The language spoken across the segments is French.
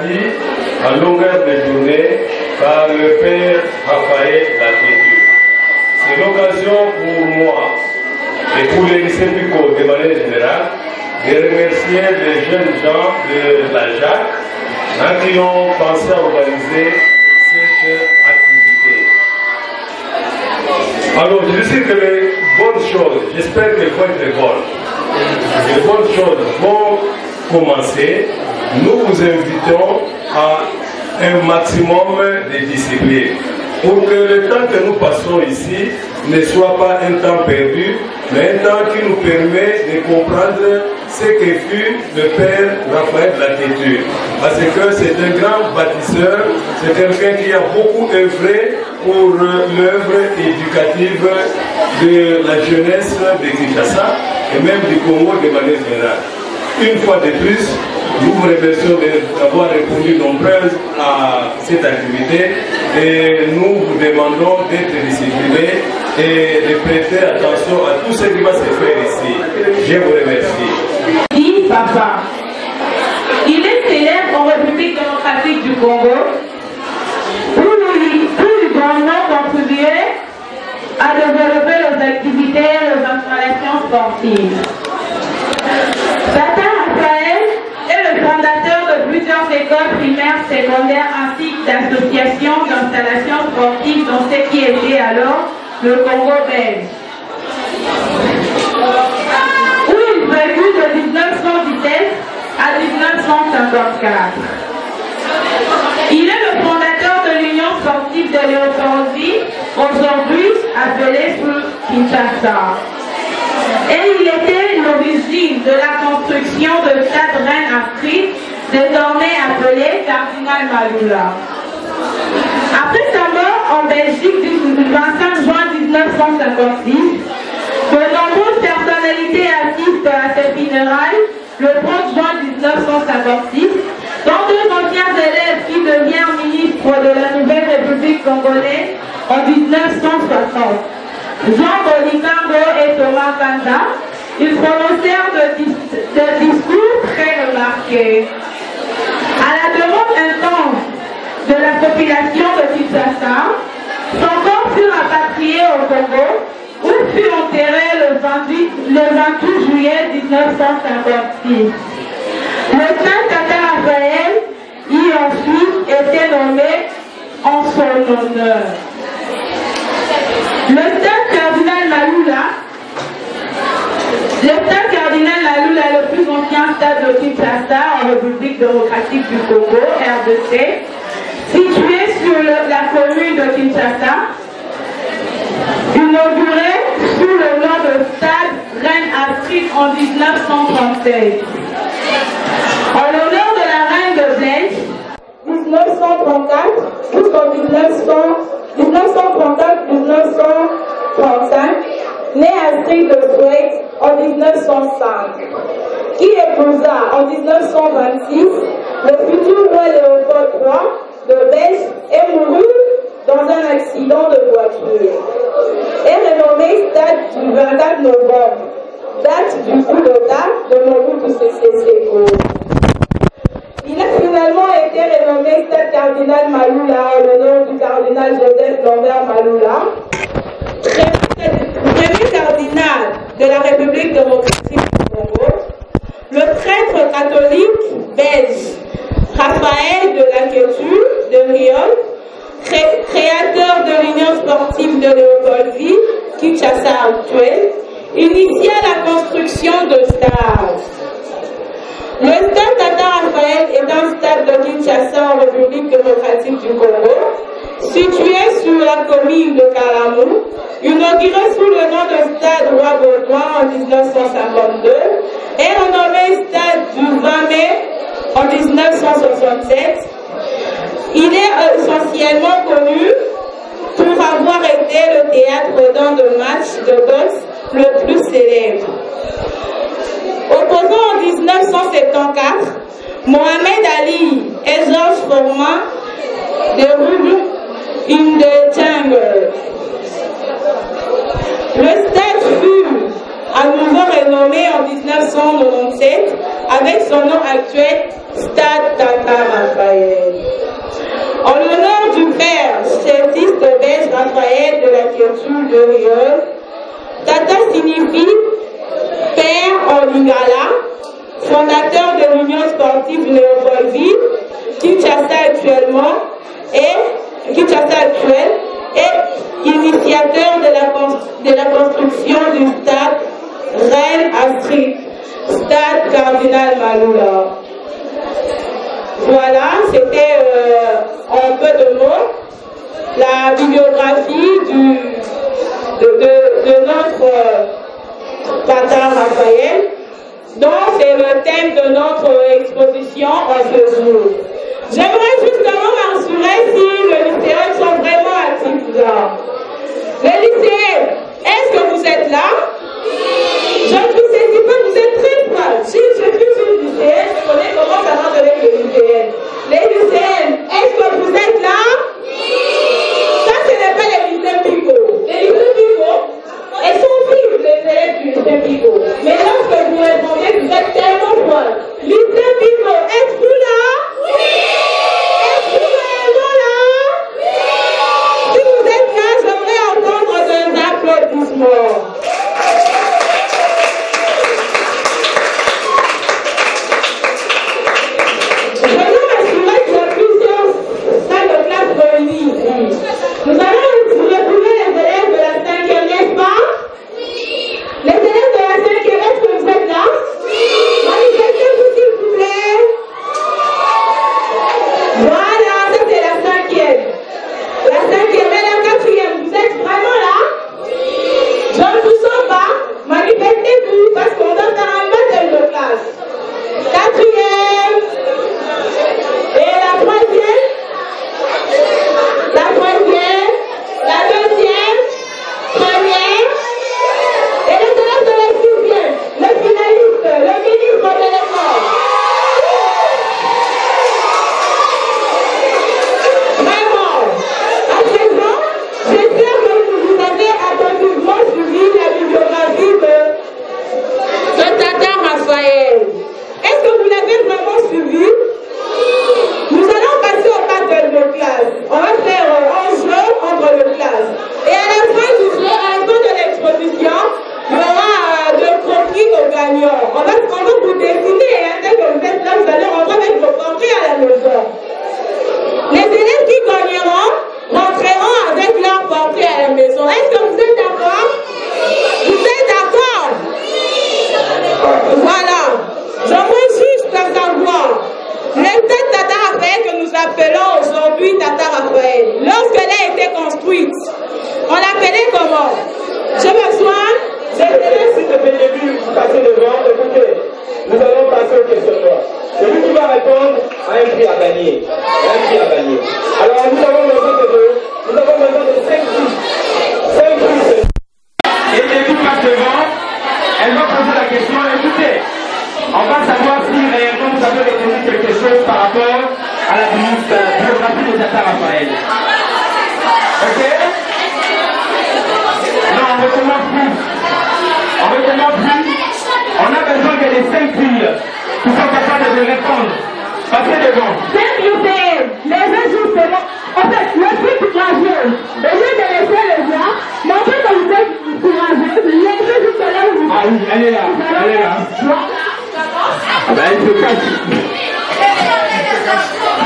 bâti à longueur de journée par le père Raphaël Latétu. C'est l'occasion pour moi et pour les lycées Picot de manière générale de remercier les jeunes gens de la JAC qui ont pensé à organiser cette activité. Alors, je sais que les bonnes choses, j'espère qu'elles vont être bonnes. Les bonnes choses vont commencer. Nous vous invitons à un maximum de discipline pour que le temps que nous passons ici ne soit pas un temps perdu, mais un temps qui nous permet de comprendre ce que fut le père Raphaël Latétu. Parce que c'est un grand bâtisseur, c'est quelqu'un qui a beaucoup œuvré pour l'œuvre éducative de la jeunesse de Kinshasa et même du Congo de manière générale. Une fois de plus, nous vous remercions d'avoir répondu nombreuses à cette activité et nous vous demandons d'être disciplinés et de prêter attention à tout ce qui va se faire ici. Je vous remercie. Dis papa, il est célèbre en République démocratique du Congo où il grandement contribué à développer les activités et les installations sportives. Tata Raphaël est le fondateur de plusieurs écoles primaires, secondaires ainsi d'associations d'installations sportives dans ce qui était alors le Congo belge, où il vécut de 1917 à 1954. Il est le fondateur de l'Union sportive de Léopoldville, aujourd'hui appelée sous Kinshasa. Et il était l'origine de la construction de Stade Reine-Afrique, désormais appelé Cardinal Malula. Après sa mort en Belgique du 25 juin 1956, de nombreuses personnalités assistent à ses funérailles le 30 juin 1956, dont deux anciens élèves qui deviennent ministres de la Nouvelle République congolaise en 1960. Jean Bolikango et Thomas Kanda, ils prononcèrent des discours très remarqués. À la demande intense de la population de Kinshasa, son corps fut rapatrié au Congo, où fut enterré le 28 juillet 1956. Le saint Tata Raphaël y ensuite été nommé en son honneur. Le stade Cardinal Malula est le plus ancien stade de Kinshasa en République démocratique du Congo, RDC, situé sur la commune de Kinshasa, inauguré sous le nom de Stade Reine-Afrique en 1937. En l'honneur de la reine de Belge, 1934 jusqu'en 1934-1935, né Astrid de Suède en 1905, qui épousa en 1926 le futur roi Léopold III de Belge et mourut dans un accident de voiture. Est renommé Stade du 24 novembre, date du coup d'État de Mobutu Sese Seko. Il a finalement été renommé Stade Cardinal Malula en l'honneur du cardinal Joseph Lambert Malula, premier cardinal de la République démocratique du Congo, le prêtre catholique belge Raphaël de Latétu de Riol, créateur de l'Union sportive de Léopoldville, Kinshasa actuelle, initia la construction de stades. Le stade Tata Raphaël est un stade de Kinshasa en République démocratique du Congo, situé sur la commune de Kalamou, inauguré sous le nom de Stade Roi Baudouin en 1952 et renommé Stade du 20 mai en 1967. Il est essentiellement connu pour avoir été le théâtre d'un de matchs de boxe le plus célèbre. Opposant en 1974, Mohamed Ali et Georges Forman de Rouble in the Jungle. Le stade fut à nouveau renommé en 1997 avec son nom actuel Stade Tata Raphaël. En l'honneur du père chefiste Bèche Raphaël de la Kirchule de Riol, Tata signifie père en lingala, fondateur de l'Union sportive Léopoldville, Kinshasa actuelle, et initiateur de la construction du stade Reine Astrid, stade Cardinal Maloula. Voilà, c'était en peu de mots la bibliographie de notre Tata Raphaël. Donc c'est le thème de notre exposition en ce jour. J'aimerais justement m'assurer si les lycéens sont vraiment actifs là. Les lycéens, est-ce que vous êtes là? Je ne vous saisis pas, vous êtes très mal. Si je suis une lycéenne, je connais comment ça marche avec les lycéennes. Les lycéennes, est-ce que vous êtes là? Ça, ce n'est pas les lycéens Pico. Les lycéens Pico, elles sont vives, les élèves du lycée Pico. Mais lorsque vous répondez, vous êtes tellement folles. Lycée Pico, êtes-vous là? Oui! Êtes-vous réellement là? Oui! Si vous êtes là, j'aimerais entendre des applaudissements. Nous allons retrouver les élèves de la 5e, n'est-ce pas? Oui. Les élèves de la 5e, est-ce que vous êtes là? Oui. Manifestez-vous s'il vous plaît. Voilà, ça c'est la 5e. La 5e et la 4e, vous êtes vraiment là? Oui. Je ne vous sens pas. Manifestez-vous parce qu'on doit faire un baptême de classe. 4e. Et la 3e? La 3e, la 2e, 1e, et les élèves de la 6e, le finaliste, le ministre de l'école. Vraiment, à présent, j'espère que vous avez attentivement suivi la bibliographie de Tata Raphaël. Est-ce que vous l'avez vraiment suivi? Nous allons passer au battle de classe. On va faire un jeu entre les classes. Et à la fin du jeu, à la fin de l'exposition, il y aura de croquis aux gagnants. On va vous décider, hein, dès que vous êtes là, vous allez rentrer avec vos portraits à la maison. Les élèves qui gagneront rentreront avec leur portrait à la maison. Est-ce que vous êtes d'accord? Vous êtes d'accord? Voilà. J'aimerais juste savoir. Le stade Tata Raphaël que nous appelons aujourd'hui Tata Raphaël, lorsqu'elle a été construite, on l'appelait comment? Je m'assois. Si depuis le début vous passez devant, écoutez, nous allons passer au questionnaire. Celui qui va répondre a un prix à gagner. Alors nous avons besoin de 5 prix. 5 prix. Et l'équipe passe devant, elle va poser la question, écoutez. On va savoir si réellement vous avez retenu quelque chose par rapport à la biographie de Tata Raphaël. Ok? Non, on recommence plus. On a besoin que les 5 filles qui sont capables de répondre. Passez devant. 5 lycéens, les ajustements. En fait, le plus courageux, au lieu de laisser les gens, montrez que vous êtes courageux, laissez juste là où vous êtes. Ah oui, elle est là. Ah ben, elle se cache.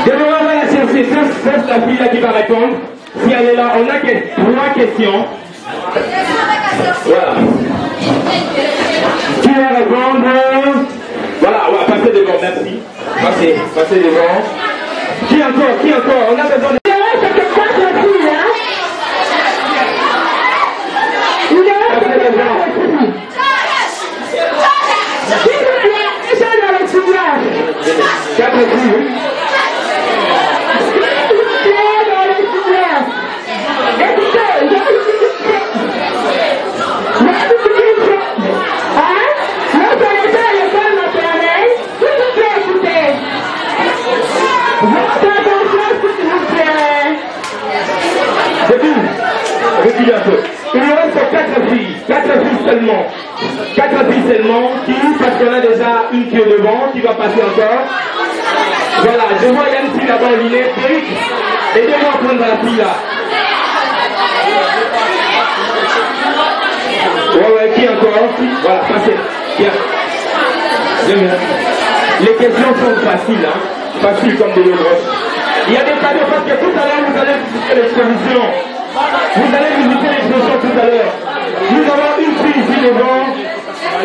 Devant, on va la chercher. C'est la fille là qui va répondre. Si elle est là, on a 3 questions. Voilà. Qui va répondre? Voilà, on va passer devant, merci. Passez devant. Qui encore? On a besoin de... Il reste 4 filles seulement. 4 filles seulement, qui, parce qu'on a déjà une qui est devant, qui va passer encore. Voilà, je vois il y a une fille là-bas au liné. Eric, aidez-moi à prendre la fille là. Ouais, qui encore? Voilà, passez. Bien. Les questions sont faciles, hein. Faciles comme de l'eau grosse. Il y a des cadeaux parce que tout à l'heure vous allez visiter l'exposition. Vous allez visiter l'exposition tout à l'heure. Nous avons une fille ici devant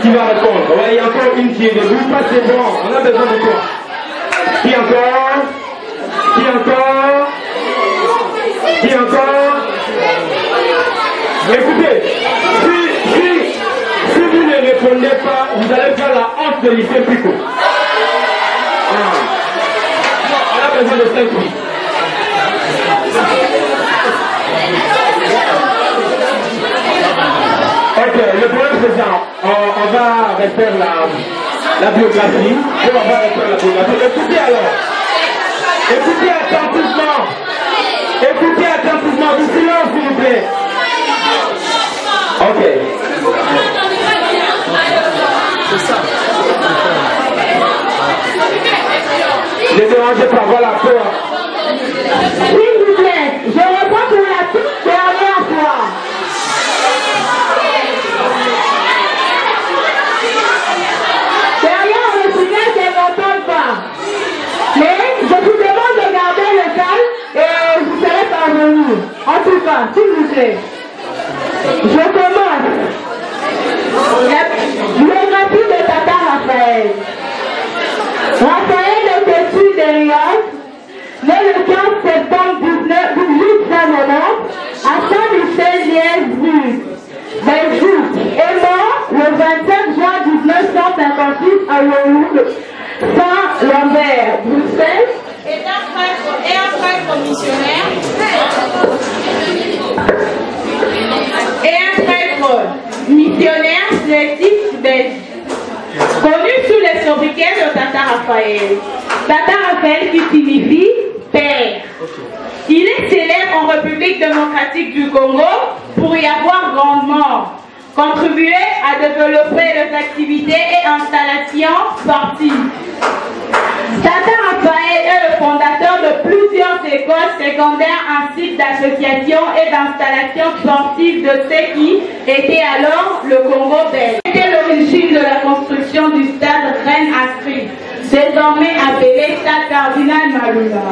qui va répondre. Ouais, il y a encore une qui est debout. Passez devant. On a besoin de toi. Qui encore? Qui encore? Qui encore? Écoutez, si vous ne répondez pas, vous allez faire la honte de lycée Pico. On a besoin de 5 filles. Ok, le problème c'est ça. On va refaire la biographie. On va refaire la biographie. Écoutez alors. Écoutez attentivement. Écoutez attentivement. Du silence s'il vous plaît. Ok. Ne dérangez pas, voilà, quoi. S'il vous plaît, je réponds pour la toute dernière fois. Derrière le signal, je n'entends pas. Mais je vous demande de garder le calme et vous serez parvenu. En tout cas, s'il vous plaît. Je commence. La biographie de Tata Raphaël. Raphaël était issu de Rios, né le 15 septembre 1890 à Saint-Michel-Liège, Belgique, et mort le 27 juin 1956 à Saint-Lambert, Bruxelles. Et un prêtre missionnaire. Sélectif belge. Connu sous les sobriquets de Tata Raphaël. Tata Raphaël qui signifie père. Il est célèbre en République démocratique du Congo pour y avoir grandement contribué à développer les activités et installations sportives. Tata Raphaël est le fondateur de plusieurs écoles secondaires ainsi que d'associations et d'installations sportives de ce qui était alors le Congo belge. C'était l'origine de la construction du stade Reine Astrid, désormais appelé Stade Cardinal Malula.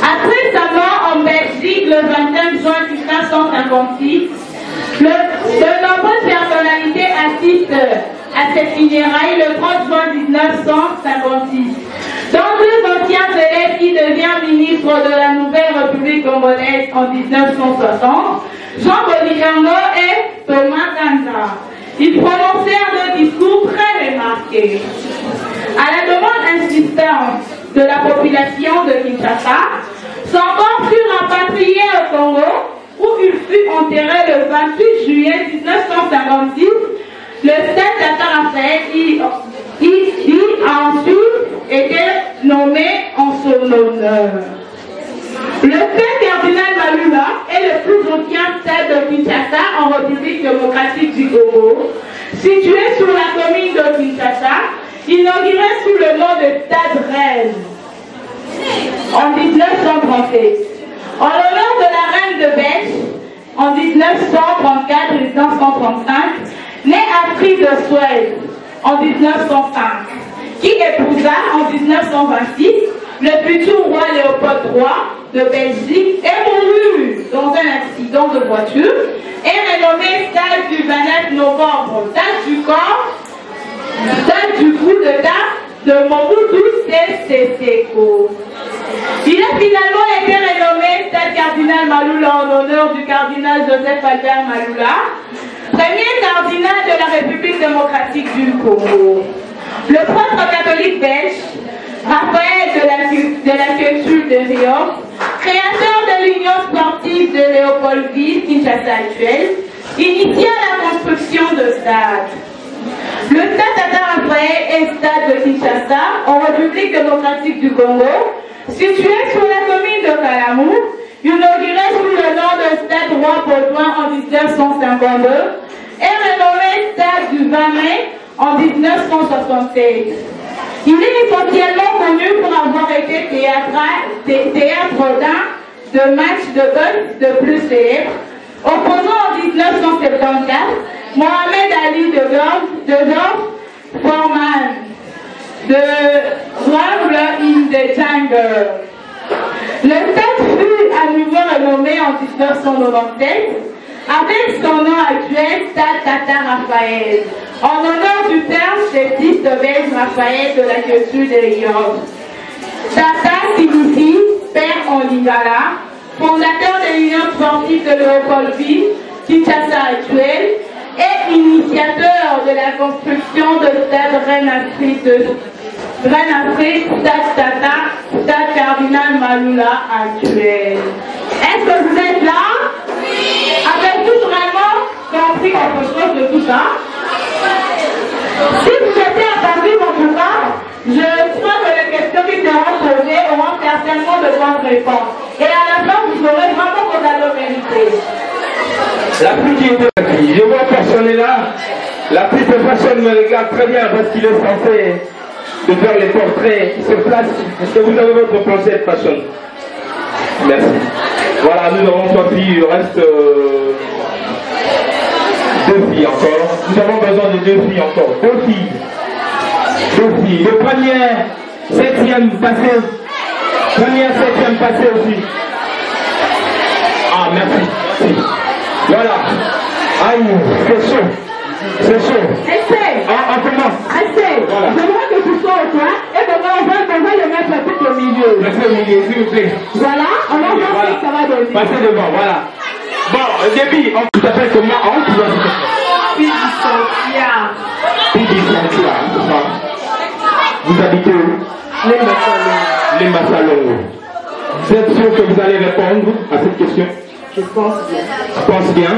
Après sa mort en Belgique le 25 juin 1956, de nombreuses personnalités assistent à cette funérailles le 30 juin 1956. Dont deux anciens élèves qui deviennent ministres de la Nouvelle République congolaise en 1960, Jean Boligango et Thomas Kanza. Ils prononcèrent des discours très remarqués. À la demande insistante de la population de Kinshasa, son corps fut rapatrié au Congo, où il fut enterré le 28 juillet 1956. Le stade Tata Raphaël a ensuite été nommé en son honneur. Le stade Cardinal Malula est le plus ancien stade de Kinshasa en République démocratique du Congo, situé sur la commune de Kinshasa, inauguré sous le nom de Stade Reine en 1937. En l'honneur de la reine de Belge, en 1934-1935, née Astrid de Suède en 1905, qui épousa en 1926 le futur roi Léopold III de Belgique et mourut dans un accident de voiture et renommé Stade du 29 novembre, date du corps, date du coup de date de Mobutu Sese Seko. Il a finalement été renommé Stade Cardinal Malula en honneur du cardinal Joseph Albert Malula, premier cardinal de la République démocratique du Congo. Le prêtre catholique belge, Raphaël de la culture de Rio, créateur de l'Union sportive de Léopoldville, Kinshasa actuelle, initia la construction de stades. Le stade Tata Raphaël est stade de Kinshasa, en République démocratique du Congo, situé sur la commune de Kalamu, inauguré sous le nom de Stade Roi Baudouin en 1952 et renommé Stade du 20 mai en 1967. Il est essentiellement connu pour avoir été théâtre d'un match de golf de plus célèbre. Opposant en 1974, Mohamed Ali de Dorf Foreman de Rumble in the Jungle. Le stade fut à nouveau renommé en 1997 avec son nom actuel, Stade Tata Raphaël, en honneur du père des fils de belge Raphaël de la culture de Lyon. Tata signifie père en lingala, fondateur de l'Union sportive de Léopoldville, Kinshasa actuelle, et initiateur de la construction de Stade Reine-Afrique, Stade Tata, Stade Cardinal Malula actuel. Est-ce que vous êtes là? Oui. Avez-vous vraiment compris quelque chose de tout ça? Si vous étiez attendu en tout cas, je crois que les questions qui seront posées auront certainement de bonnes réponses. Et à la fin, vous aurez vraiment vos allos mérités. La pluie qui était là, je vois personne est là. La pluie de personne me regarde très bien parce qu'il est censé de faire les portraits sur place. Est-ce que vous avez votre plancher de fashion? Merci. Voilà, nous avons 3 filles, il reste 2 filles encore. Nous avons besoin de 2 filles encore. 2 filles. 2 filles. Le premier, 7e passé. Première, 7e passé aussi. Ah, merci. Merci. Voilà. Aïe, c'est chaud. C'est chaud. On commence. Voilà. J'aimerais que tu sois au coin et maintenant on va le mettre tout au milieu. Restez au milieu, s'il vous plaît. Voilà, on va voir ce que ça va donner. Passez devant, voilà. Bon, Déby, tu t'appelles comment? Pidi Santia. Pidi Santia, c'est ça. Vous habitez où? Les Massalongo. Vous êtes sûr que vous allez répondre à cette question? Je pense bien. Je pense bien.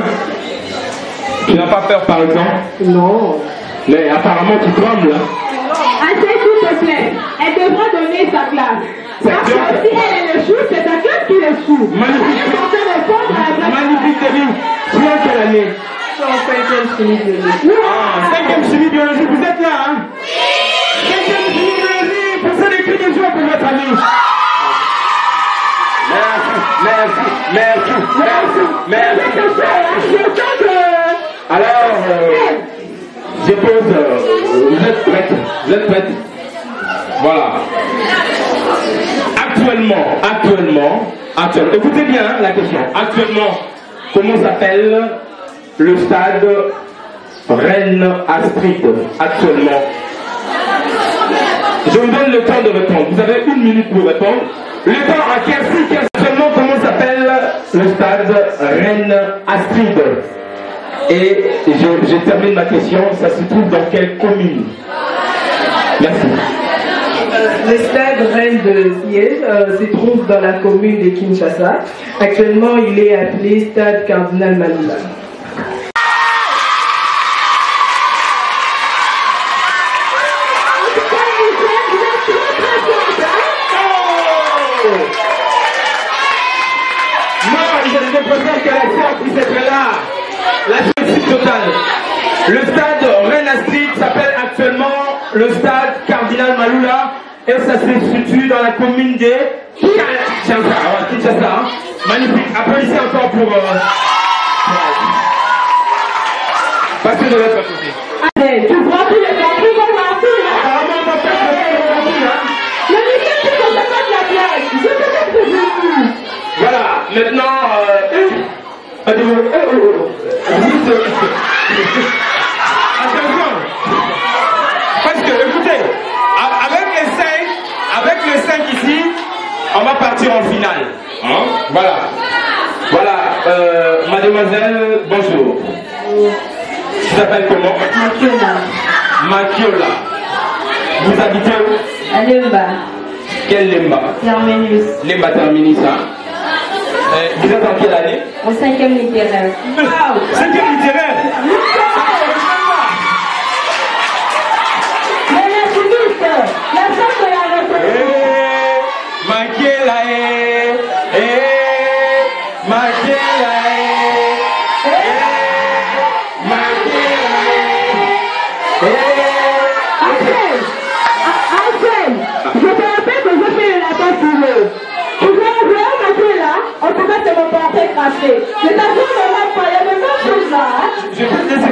Tu n'as pas peur, par exemple? Non. Mais apparemment, tu trembles. Assez, s'il te plaît. Elle devra donner sa classe. Parce que si elle est le chou, c'est ta classe qui est le chou. Magnifique. Elle est censée répondre à la classe. Magnifique, Déby. Tu es en quelle année? Je suis en 5e semi-biologie. Ah, 5e semi-biologie, vous êtes là, hein? 5e semi-biologie, poussez les cris de joie pour votre ami. Merci. Alors, je pose, vous êtes prête? Voilà. Actuellement, écoutez bien la question. Actuellement, comment s'appelle le stade Reine Astrid? Actuellement. Je vous donne le temps de répondre. Vous avez 1 minute pour répondre. Le temps à Kersi. Actuellement, comment s'appelle le stade Reine Astrid? Et je termine ma question. Ça se trouve dans quelle commune? Merci. Le stade Reine de Siège se trouve dans la commune de Kinshasa. Actuellement, il est appelé Stade Cardinal Malula. Je préfère que la sœur puisse être là. La réussite totale. Le stade Reine Astrid s'appelle actuellement le stade Cardinal Malula et ça se situe dans la commune de Kinshasa. Magnifique. Applaudissez encore pour. Passez de l'autre côté. Allez, tu vois tous les papiers qu'on va faire. Apparemment, on va faire le lycée, c'est comme ça de la blague. Je sais pas ce que je veux. Voilà, maintenant, attention, parce que écoutez, avec les 5 ici, on va partir en finale. Hein? Voilà, mademoiselle, bonjour. Tu t'appelles comment? Makiola. Vous habitez où? À Lemba. Quel Lemba? Terminus. Lemba Terminus, hein? Vous êtes en quelle année? Au 5e littéraire. 5e littéraire? Mais la chimiste, la femme de la retraite. Makela, Makela, Makela,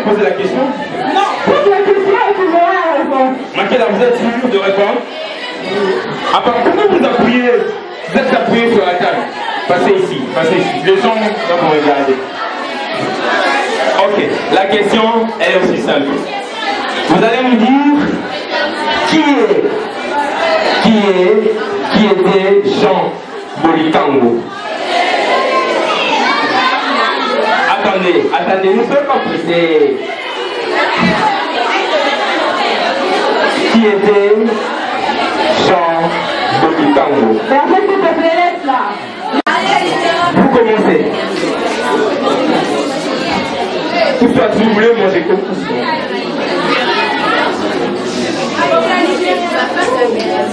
poser la question? Non, pose la question et tu verras la réponse. Makeda, vous êtes sûr de répondre? À part, comment vous appuyez? Vous êtes appuyé sur la table. Passez ici, passez ici. Les gens vont regarder. Ok, la question est aussi simple. Vous allez me dire qui était Jean Bolitango? Attendez, ne soyez pas pressés. Qui était Jean Bolitango? Personne qui te laisse là. Vous commencez. Toutefois, si vous voulez, moi j'ai compris.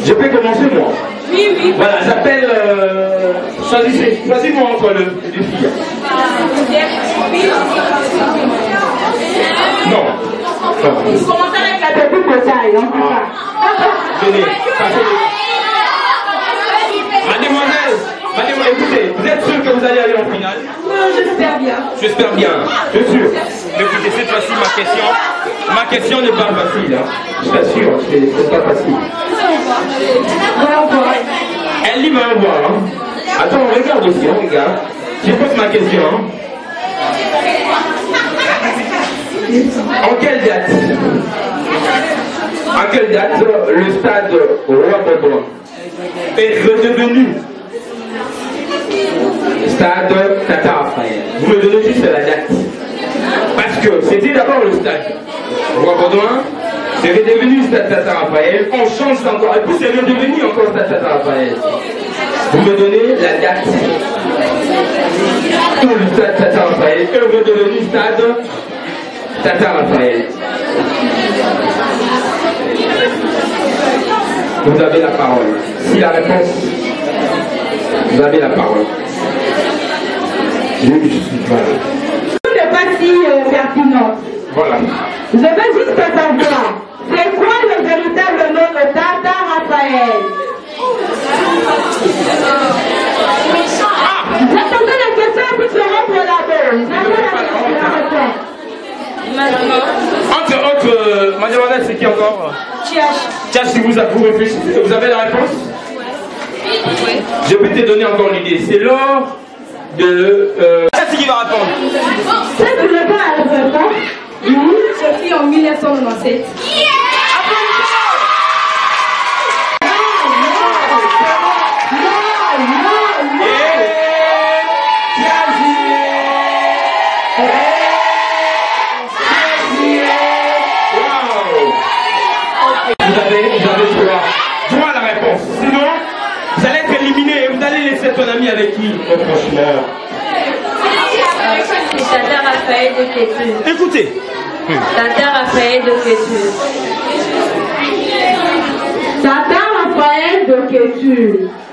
Je peux commencer moi? Oui, oui. Voilà, j'appelle. Choisissez-moi entre les filles. Non. Vous commencez avec la petite de taille, hein, c'est ça. Venez, passez. Mademoiselle, écoutez, vous êtes sûr que vous allez aller en finale? Non, j'espère bien. J'espère bien, bien sûr. Mais écoutez, cette fois-ci, ma question n'est pas facile. Hein. Je t'assure, c'est pas facile. Elle dit va voir. Hein. Attends, on regarde aussi, on regarde. Je pose ma question. Hein. En quelle date le stade Roi Baudouin est redevenu stade Tata Raphaël? Vous me donnez juste la date. Parce que c'était d'abord le stade Roi Baudouin, c'est redevenu stade Tata Raphaël, on change encore, et puis c'est redevenu encore stade Tata Raphaël. Vous me donnez la date où le stade Tata Raphaël est redevenu stade Tata Raphaël. Vous avez la parole. Si la réponse, vous avez la parole. Oui, je suis voilà. C'est pas si pertinent. Voilà. Je veux juste savoir, c'est quoi le véritable nom de Tata Raphaël? J'attendais la question et puis je rentre là-bas. Entre mademoiselle, c'est qui encore? Tiens, si vous réfléchissez, vous avez la réponse? Oui. Je vais te donner encore l'idée. C'est lors de... Qui va répondre? Ça, tu ne veux pas la réponse? Oui. Sophie en 1997. Vous avez droit à la réponse. Sinon, vous allez être éliminé et vous allez laisser ton ami avec qui? Franchement. C'est Tata Raphaël de Kétu. Écoutez. Tata Raphaël de Kétu. Tata Raphaël de Kétu.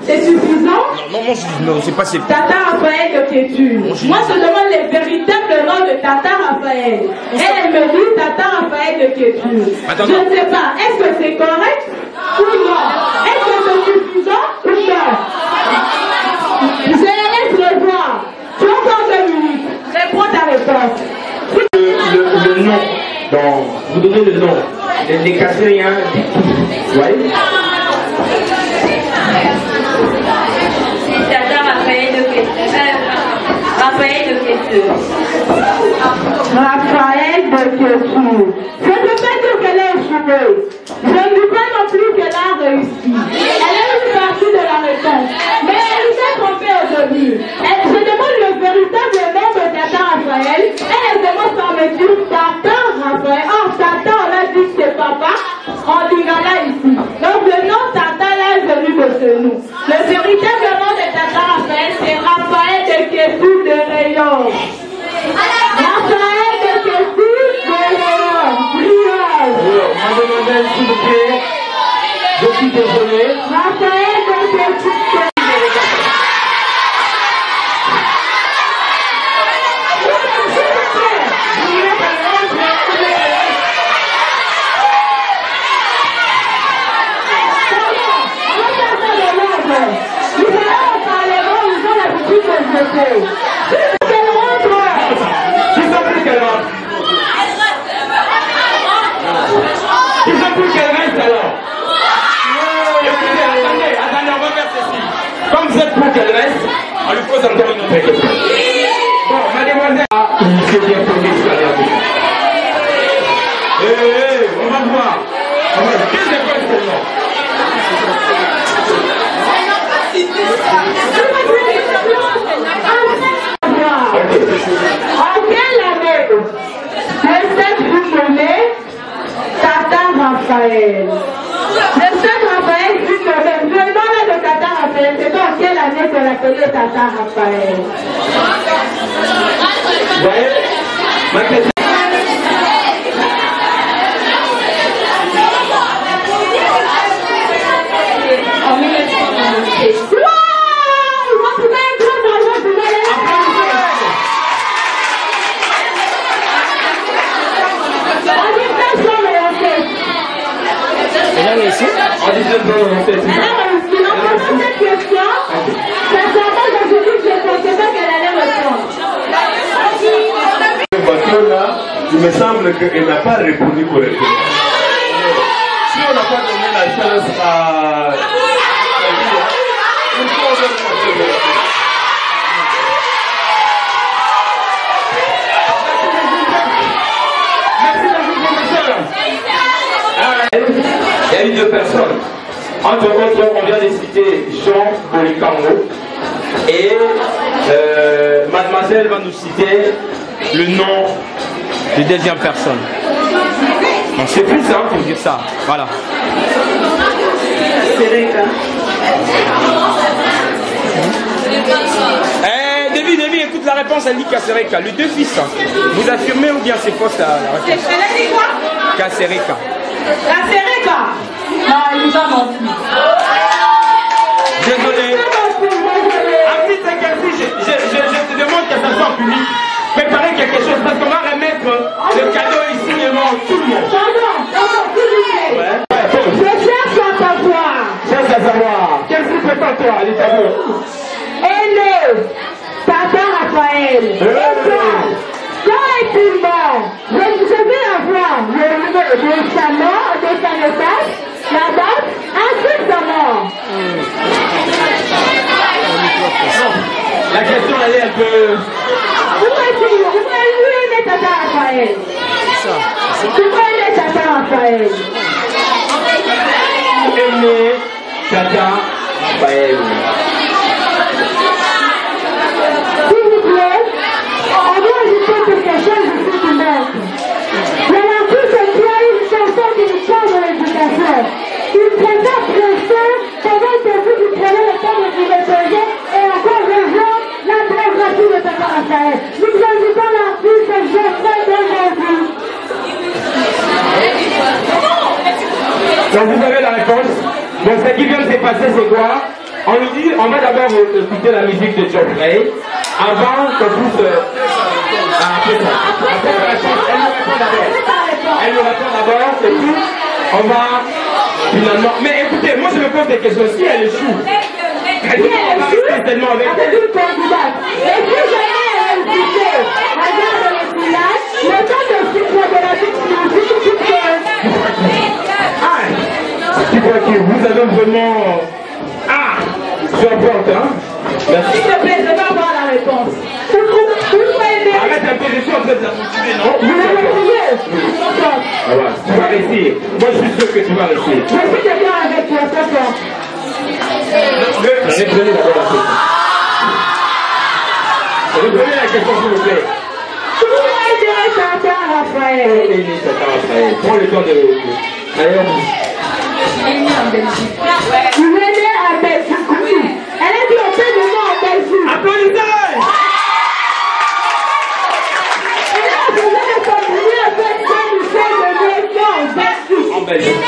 C'est suffisant? Non, c'est pas c'est. Tata Raphaël de Kétu. Moi, je demande les véritables noms de Tata Raphaël. Et elle me dit Tata Raphaël de Kétu. Attends, je ne sais pas, est-ce que c'est correct ou non? Est-ce que c'est suffisant ou non? Je laisse le voir. Tu as encore 2 minutes. Réponds ta réponse. Le nom, vous donnez le nom. Les Cassériens, vous voyez? Tata Raphaël de Kétu. Raphaël de Kétu. Raphaël de Kétu. Je ne peux pas dire qu'elle a échoué. Je ne dis pas non plus qu'elle a réussi. Elle a une partie de la réponse. Mais elle s'est trompée au début. Je demande le véritable nom de Tata Raphaël. Elle demande par me dire Tata Raphaël. Oh, Tata, on a dit que c'est papa. On dira là ici. Donc le nom Tata là est venu de chez nous. Le véritable nom de Tata Raphaël, c'est Raphaël de Kétu de Rayon. Raphaël de Kétu de Rayon. Mademoiselle, s'il vous plaît, je suis désolé. Raphaël de Kétu de Rayon. Raphaël. Le stade Raphaël dit que le nom de Tata Raphaël, c'est pas en quelle année qu'on l'appelait Tata Raphaël. Vous voyez, ma question. En 1996. En 1996. Alors, si on pose cette question, ça sera pas dans ce que je ne pensais pas qu'elle allait répondre. Il me semble qu'elle n'a pas répondu correctement. Si on n'a pas donné la chance à il y a eu deux personnes. Entre autres, on vient de citer Jean Bolikango et mademoiselle va nous citer le nom de deuxième personne. Donc c'est plus simple pour dire ça. Voilà. Sereka. David, écoute la réponse, elle dit Kasereka. Les deux fils, vous affirmez ou bien c'est fausse la réponse? Elle a dit quoi? Kasereka. Kasereka. Non, il nous a menti. Désolé. Un petit exercice, je te demande que ça soit en public. Préparez quelque chose parce qu'on va remettre le cadeau ici devant tout le monde. Pardon, s'il vous plaît. Ouais. Je cherche à savoir. Cherche à savoir. Quel fils prépare-toi, les tableaux? Aîné, Tata Raphaël. Quand est-il mort? Je vais avoir le numéro de sa mort, de sa naissance, la date, ainsi que sa mort. La question, elle est un peu... Pourquoi est Tata Raphaël? Pourquoi est Tata Raphaël? Aimé Tata Raphaël. S'il vous plaît, on doit ajouter quelque chose ici du monde. L'artiste qui a une chanson qui nous parle de l'éducation. Il préfère prester pendant que vous prenez le temps de vous reposer et encore rejoindre la biographie de Tata Raphaël. Nous invitons l'artiste Geoffrey Delgentil. Donc vous avez la réponse. Donc ce qui vient de se passer, c'est quoi? On nous dit, on va d'abord écouter la musique de Geoffrey avant qu'on puisse... Après ça. Après la réponse, elle nous répond d'abord, c'est tout. On va finalement... Mais écoutez, moi je me pose des questions. Si elle échoue, elle dit qu'on va rester tellement avec elle. Et si jamais elle écoutait la guerre de l'espionage, le temps de sucre de la vie, Tu crois que vous avez vraiment... Ah, j'emporte, hein? Merci. s'il te plaît, je vais avoir la réponse. Pourquoi aimer? Arrête un peu, je suis en train de la motiver, non? Vous l'avez essayé? Ah ouais, tu vas réussir. Moi, je suis sûr que tu vas réussir. Je suis quelqu'un avec toi, c'est toi. Reprenez d'abord la question. Reprenez la question, s'il vous plaît. Pourquoi aimer Tata Raphaël? Prends le temps de... Allez, Vous venez à Belgique. Elle a dit on fait le nom en Belgique. applaudissez! Et là, vous allez continuer avec Saint-Michel de Belgique en Belgique. En Belgique.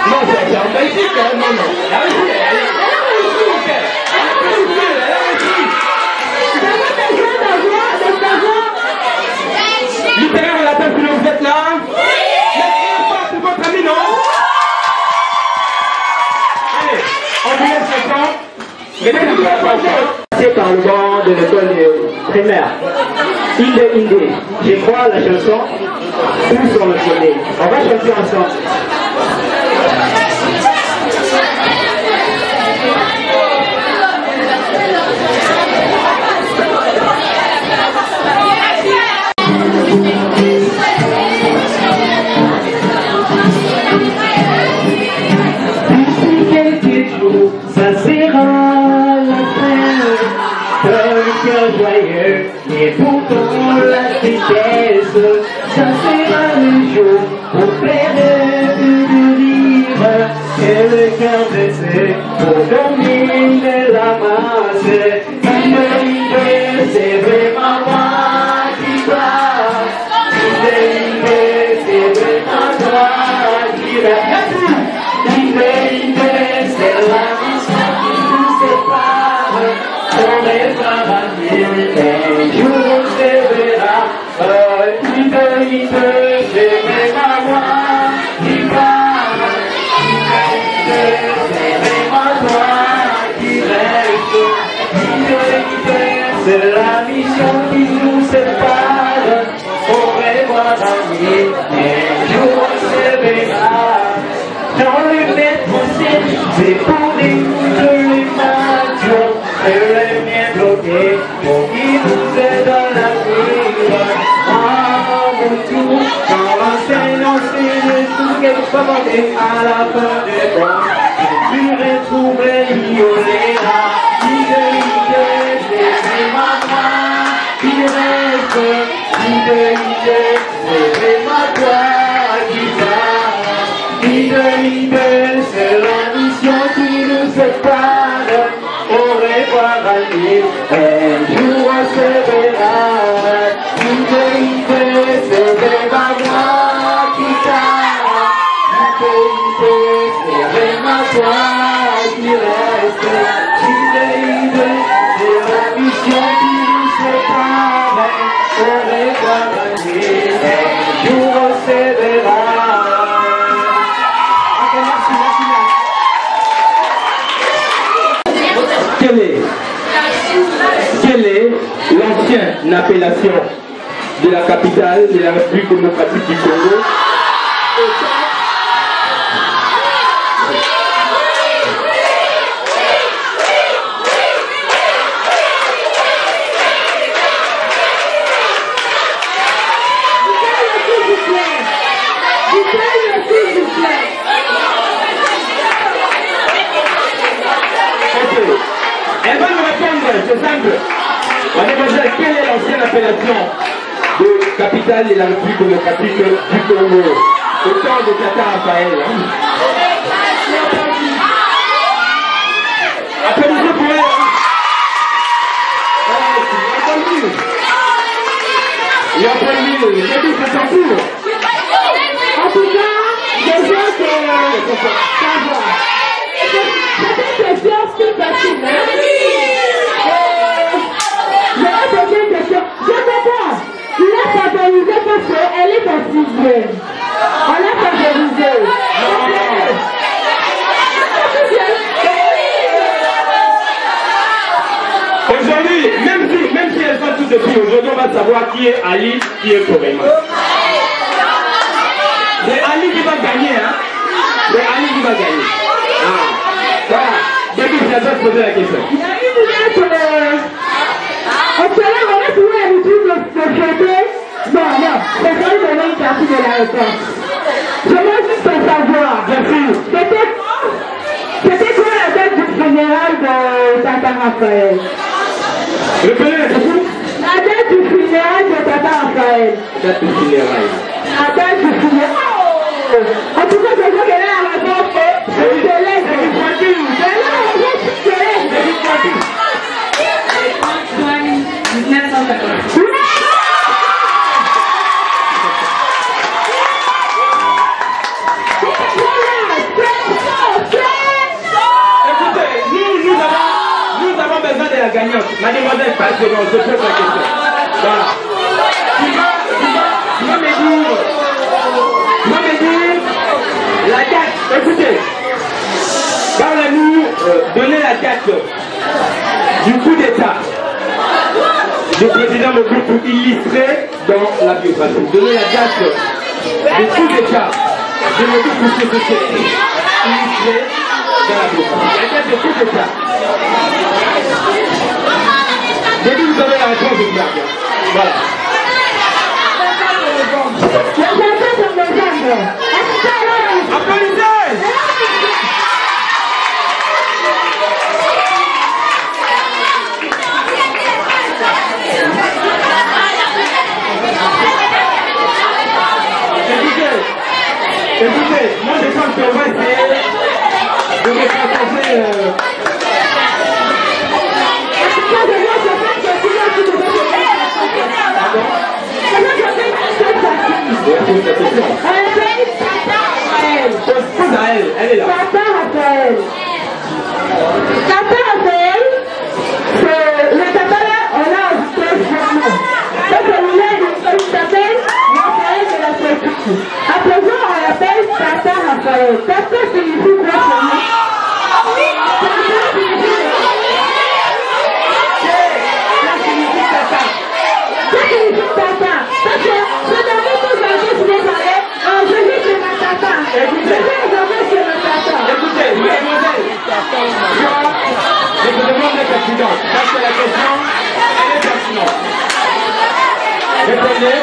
Non, c'est en Belgique, hein? Non, non. La Belgique, elle a réussi. J'avais besoin d'avoir de savoir. Littéraire, la table que vous êtes là? C'est votre ami, non? Allez, on vous laisse le temps. Passé par le banc de l'école primaire. Inde. Je crois la chanson Où sont le soleil. On va chanter ensemble. Ça sera la fin, un cœur joyeux, et pourtant la tristesse, ça sera le jour où plairait de rire et le cœur blessé pour dominer la masse. C'est vraiment moi qui parle. C'est vraiment toi qui reste. C'est la mission qui nous sépare. On est pas un jour on se verra. C'est vraiment moi qui parle. C'est vraiment toi qui reste. C'est la mission qui nous sépare. Au revoir amis, un jour on se verra. Dans le métro c'est pour écouter les matins. Et les miens bloqués pour qu'ils nous aident dans la vie. À mon tour, quand l'enseignant enseigne tout quelque part à la fin des temps, j'ai pu retrouver Iolena. C'est ma moi qui reste. C'est vraiment toi qui va. C'est la mission qui nous sépare. Au revoir amis, un jour on se verra. C'est vraiment moi qui va. C'est vraiment toi qui reste. C'est la mission qui nous sépare. Au revoir amis, un jour on se verra. Quelle est l'ancienne appellation de la capitale de la République démocratique du Congo? Elle va nous répondre, c'est simple. Mademoiselle, quelle est l'ancienne appellation de capitale de la République démocratique du Congo? Au temps de Tata Raphaël. Applaudissez pour elle. Il a applaudi, il a dit que c'est en cours. En tout cas, je veux que savoir. C'est une question si facile. Je vais poser une question. Je comprends. Il a favorisé parce qu'elle est en sixième. On l'a favorisé. Aujourd'hui, même si elles sont toutes depuis, aujourd'hui on va savoir qui est Ali, qui est Korema. C'est Ali qui va gagner, hein? C'est Ali qui va gagner. Ah, voilà. Depuis que je vais poser la question. Il y a une lettre. On a trouvé l'habitude de fêter. Non, c'est ça qui donner une partie de la réponse. Je veux juste savoir. C'était quoi la date du funérail de Tata Raphaël? Répétez la question. La date du funérail de Tata Raphaël. Date du funérail. La date du funérail. En tout cas, je veux qu'elle ait la réponse. Je te laisse. Nous avons besoin de la gagnante. Mademoiselle, pas de je pose la question. Voilà. Tu vas me dire la date. Écoutez, parlez-nous, donnez la date du coup d'état du président Mobutu pour illustrer dans la biographie. Donnez la date du coup d'état de Mobutu pour illustrer dans la biographie. La date du coup d'état. Dès que vous avez la réponse, je vous la regarde. Voilà. Applaudissez! Écoutez, moi je pense qu'on va essayer de me partager. Pose à elle, elle est là. Tata Raphaël. Tata Raphaël, c'est le tata là, on l'a enregistré vraiment. Ça celui-là, il s'appelle Raphaël de la Turquie. À présent, on l'appelle Tata Raphaël. Tata signifie quoi pour nous? Écoutez, mademoiselle, je vous demande la pertinence. Parce que la question, elle est pertinente. Répondez.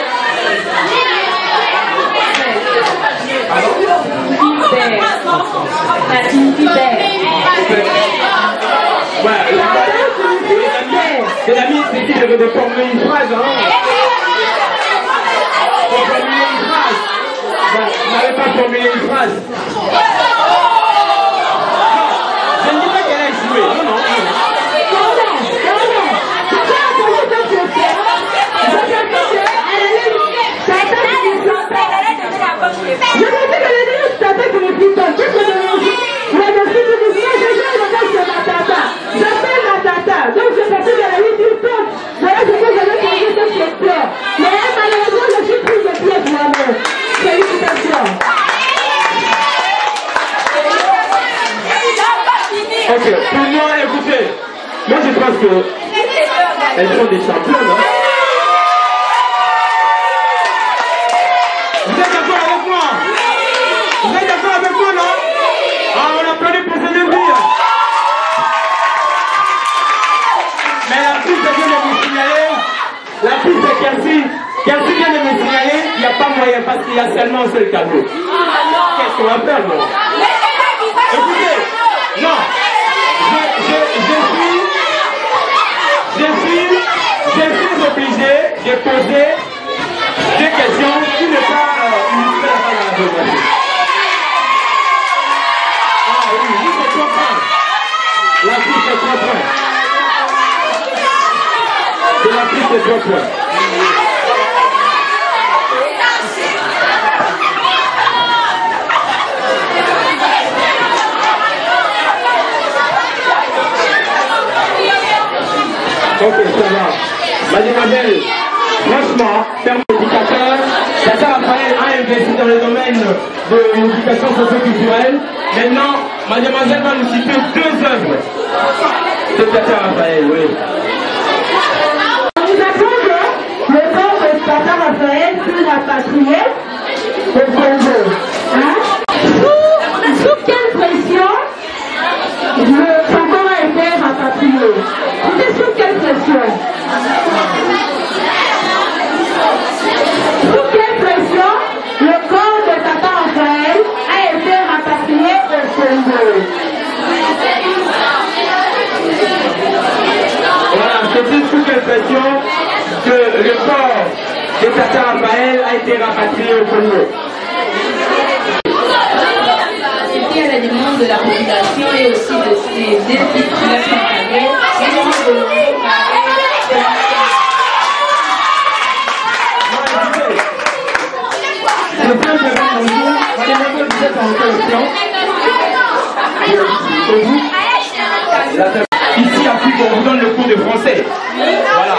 C'est la mise ici de formuler une phrase. Pour formuler une phrase. Vous n'avez pas formulé une phrase. Je ne dis pas qu'elle a échoué. Non, non, ok, pour moi, écoutez, moi je pense que elles sont des championnes. Hein? Vous êtes d'accord avec moi? Vous êtes d'accord avec moi, non? Ah, on applaudit pour ces deux filles. Mais la piste vient de me signaler, la piste de Kersi vient de me signaler qu'il n'y a pas moyen parce qu'il y a seulement un seul tableau. Qu'est-ce qu'on va faire, non? Écoutez, non. Je suis obligé de poser des questions qui ne sont pas uniquement dans la demande. Ah oui, oui, c'est 3 points. La piste est 3 points. C'est la piste est 3 points. Ok, ça va. Mademoiselle, franchement, terme d'éducateur, Tata Raphaël a investi dans le domaine de l'éducation socio-culturelle. Maintenant, mademoiselle va nous citer 2 œuvres de Tata Raphaël, oui. Nous avons le corps de Tata Raphaël fut rapatrié au Congo. Sous quelle pression le Congo a été rapatrié? C'était sous quelle pression? Sous quelle pression le corps de Tata Raphaël a été rapatrié au Congo? Voilà, c'était sous quelle pression que le corps de Tata Raphaël a été rapatrié au Congo. C'était à la demande de la population et aussi de ces deux populations cadrées. Le plan de la mademoiselle, vous êtes en collection. Ici, à Puy, on vous donne le cours de français. Voilà.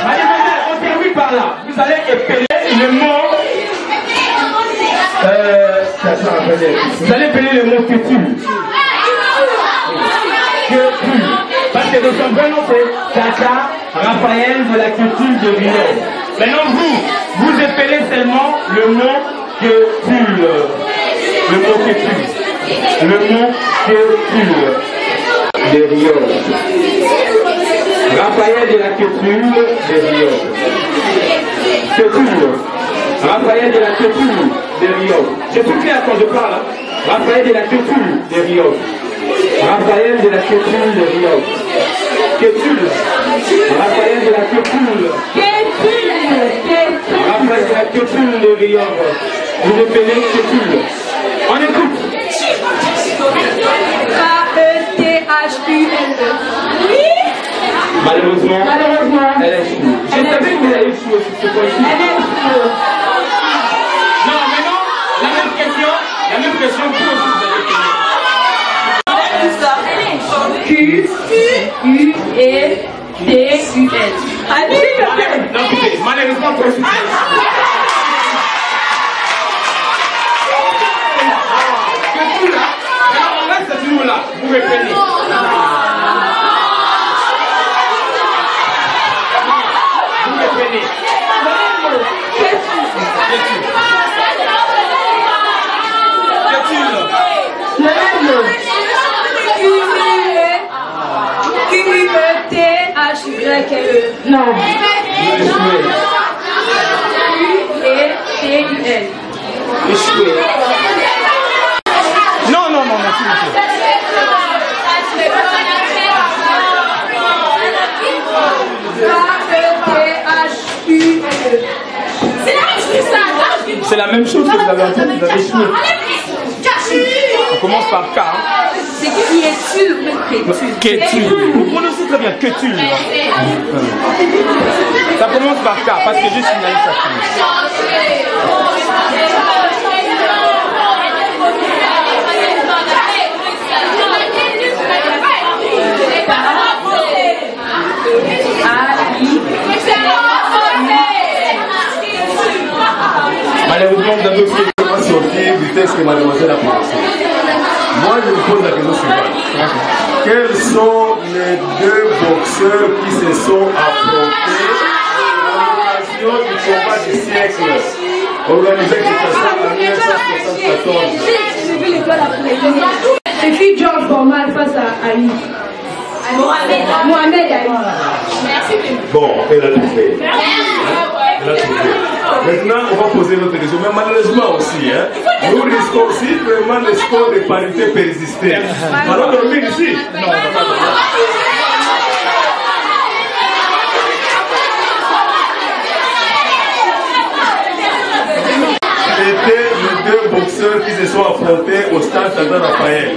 Mademoiselle, on termine par là. Vous allez épeler le mot. Vous allez épeler le mot culture. Parce que de son vrai nom c'est Tata Raphaël de la culture de Rio. Maintenant vous épelez seulement le mot culture. Le mot culture. Le mot culture de Rio. Raphaël de la culture de Rio. Culture. Raphaël de la culture de Rio. Je suis clair quand je parle. Hein? Raphaël de la culture de Rio. Raphaël de la culture de Rio. Culture. Raphaël de la Quepoule. Raphaël de la Quepoule de Riom. Vous reprenez Quepoule. On écoute. K-E-T-H-U-L-E. Malheureusement, elle est chou. Je savais que vous allez chou aussi, c'est pas ici. Non, mais non, la même question pour vous allez Q-U-E-T-U-L. Non, écoutez, malheureusement pour vous. Alors, on reste toujours là, vous reprenez. Q-U-E-T-H-Y-E. Non. Q-U-E-T-U-L. Échoué. Non, non, non, merci, monsieur. C'est la même chose que vous avez entendu, vous avez échoué. On commence par K. Hein. C'est qui es-tu ou qu'es-tu? Vous prononcez très bien qu'es-tu. Ça commence par K parce que je suis une administration. Malheureusement, vous avez aussi sorti du texte que mademoiselle a prononcé. Moi, je vous pose la question suivante. Quels sont les deux boxeurs qui se sont affrontés à l'occasion du combat du siècle organisé en 1974? C'est fille George Foreman face à Ali. Mohamed Ali. Bon, elle a trouvé. Elle a trouvé. Maintenant, on va poser notre question. Mais malheureusement aussi, hein, nous risquons aussi vraiment le score de parité persister. Allons dormir ici? Non, on ne va pas dormir. C'était les deux boxeurs qui se sont affrontés au stade Tata Raphaël.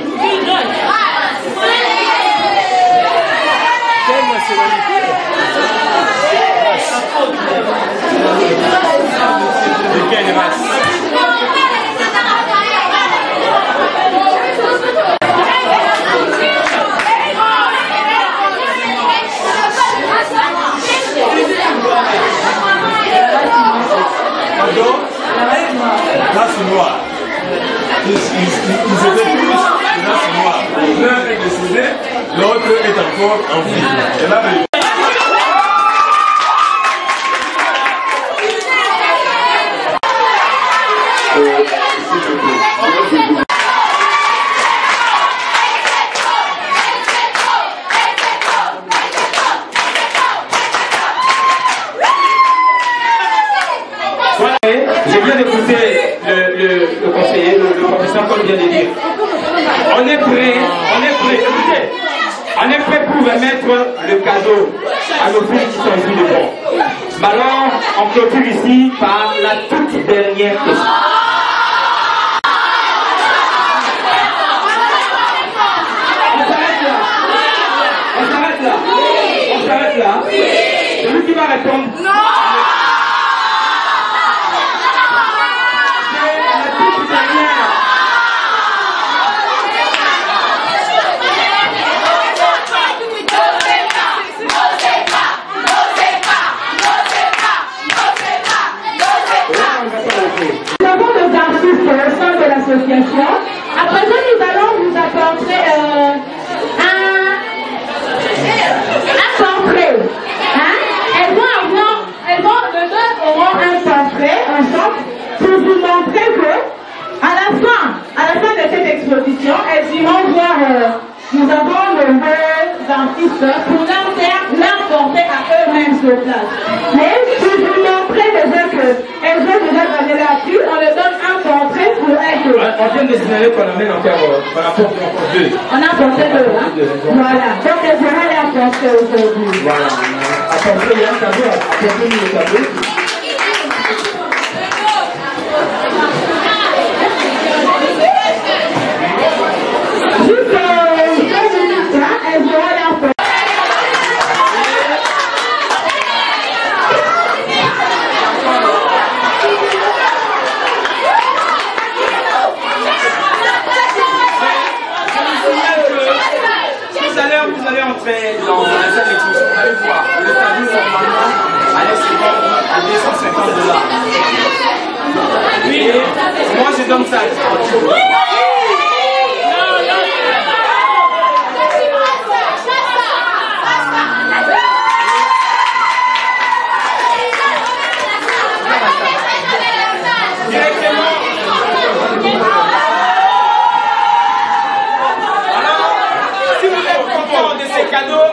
De quelle race? Pardon? Race noire. Ils étaient tous de race noire. L'un est décédé, l'autre est encore en vie. Et là, Je viens d'écouter le conseiller, le professeur, comme vient de dire. On est prêt, écoutez, on est prêt pour remettre le cadeau à nos filles qui sont ici devant. Mais alors, on clôture ici par la toute dernière question. On s'arrête là. Celui qui va répondre. Non. l'association. À présent, nous allons vous apporter un portrait. Hein? Elles les deux auront un portrait ensemble pour vous montrer que à la fin de cette exposition, elles iront voir, nous avons de nombreux artistes pour leur porter à eux-mêmes sur place. Mais pour vous montrer déjà qu'elles ont déjà donné là-dessus, on leur donne un portrait pour elles. On vient de signaler qu'on amène encore, on apporte encore deux. On a porté deux, hein? Voilà. Donc elles auront leur portrait aujourd'hui. Voilà. apporter un cadeau, apporter le cadeau. Vous allez entrer dans la salle d'exposition, vous allez voir le tableau normalement allait se vendre à $250. Puis moi je donne ça.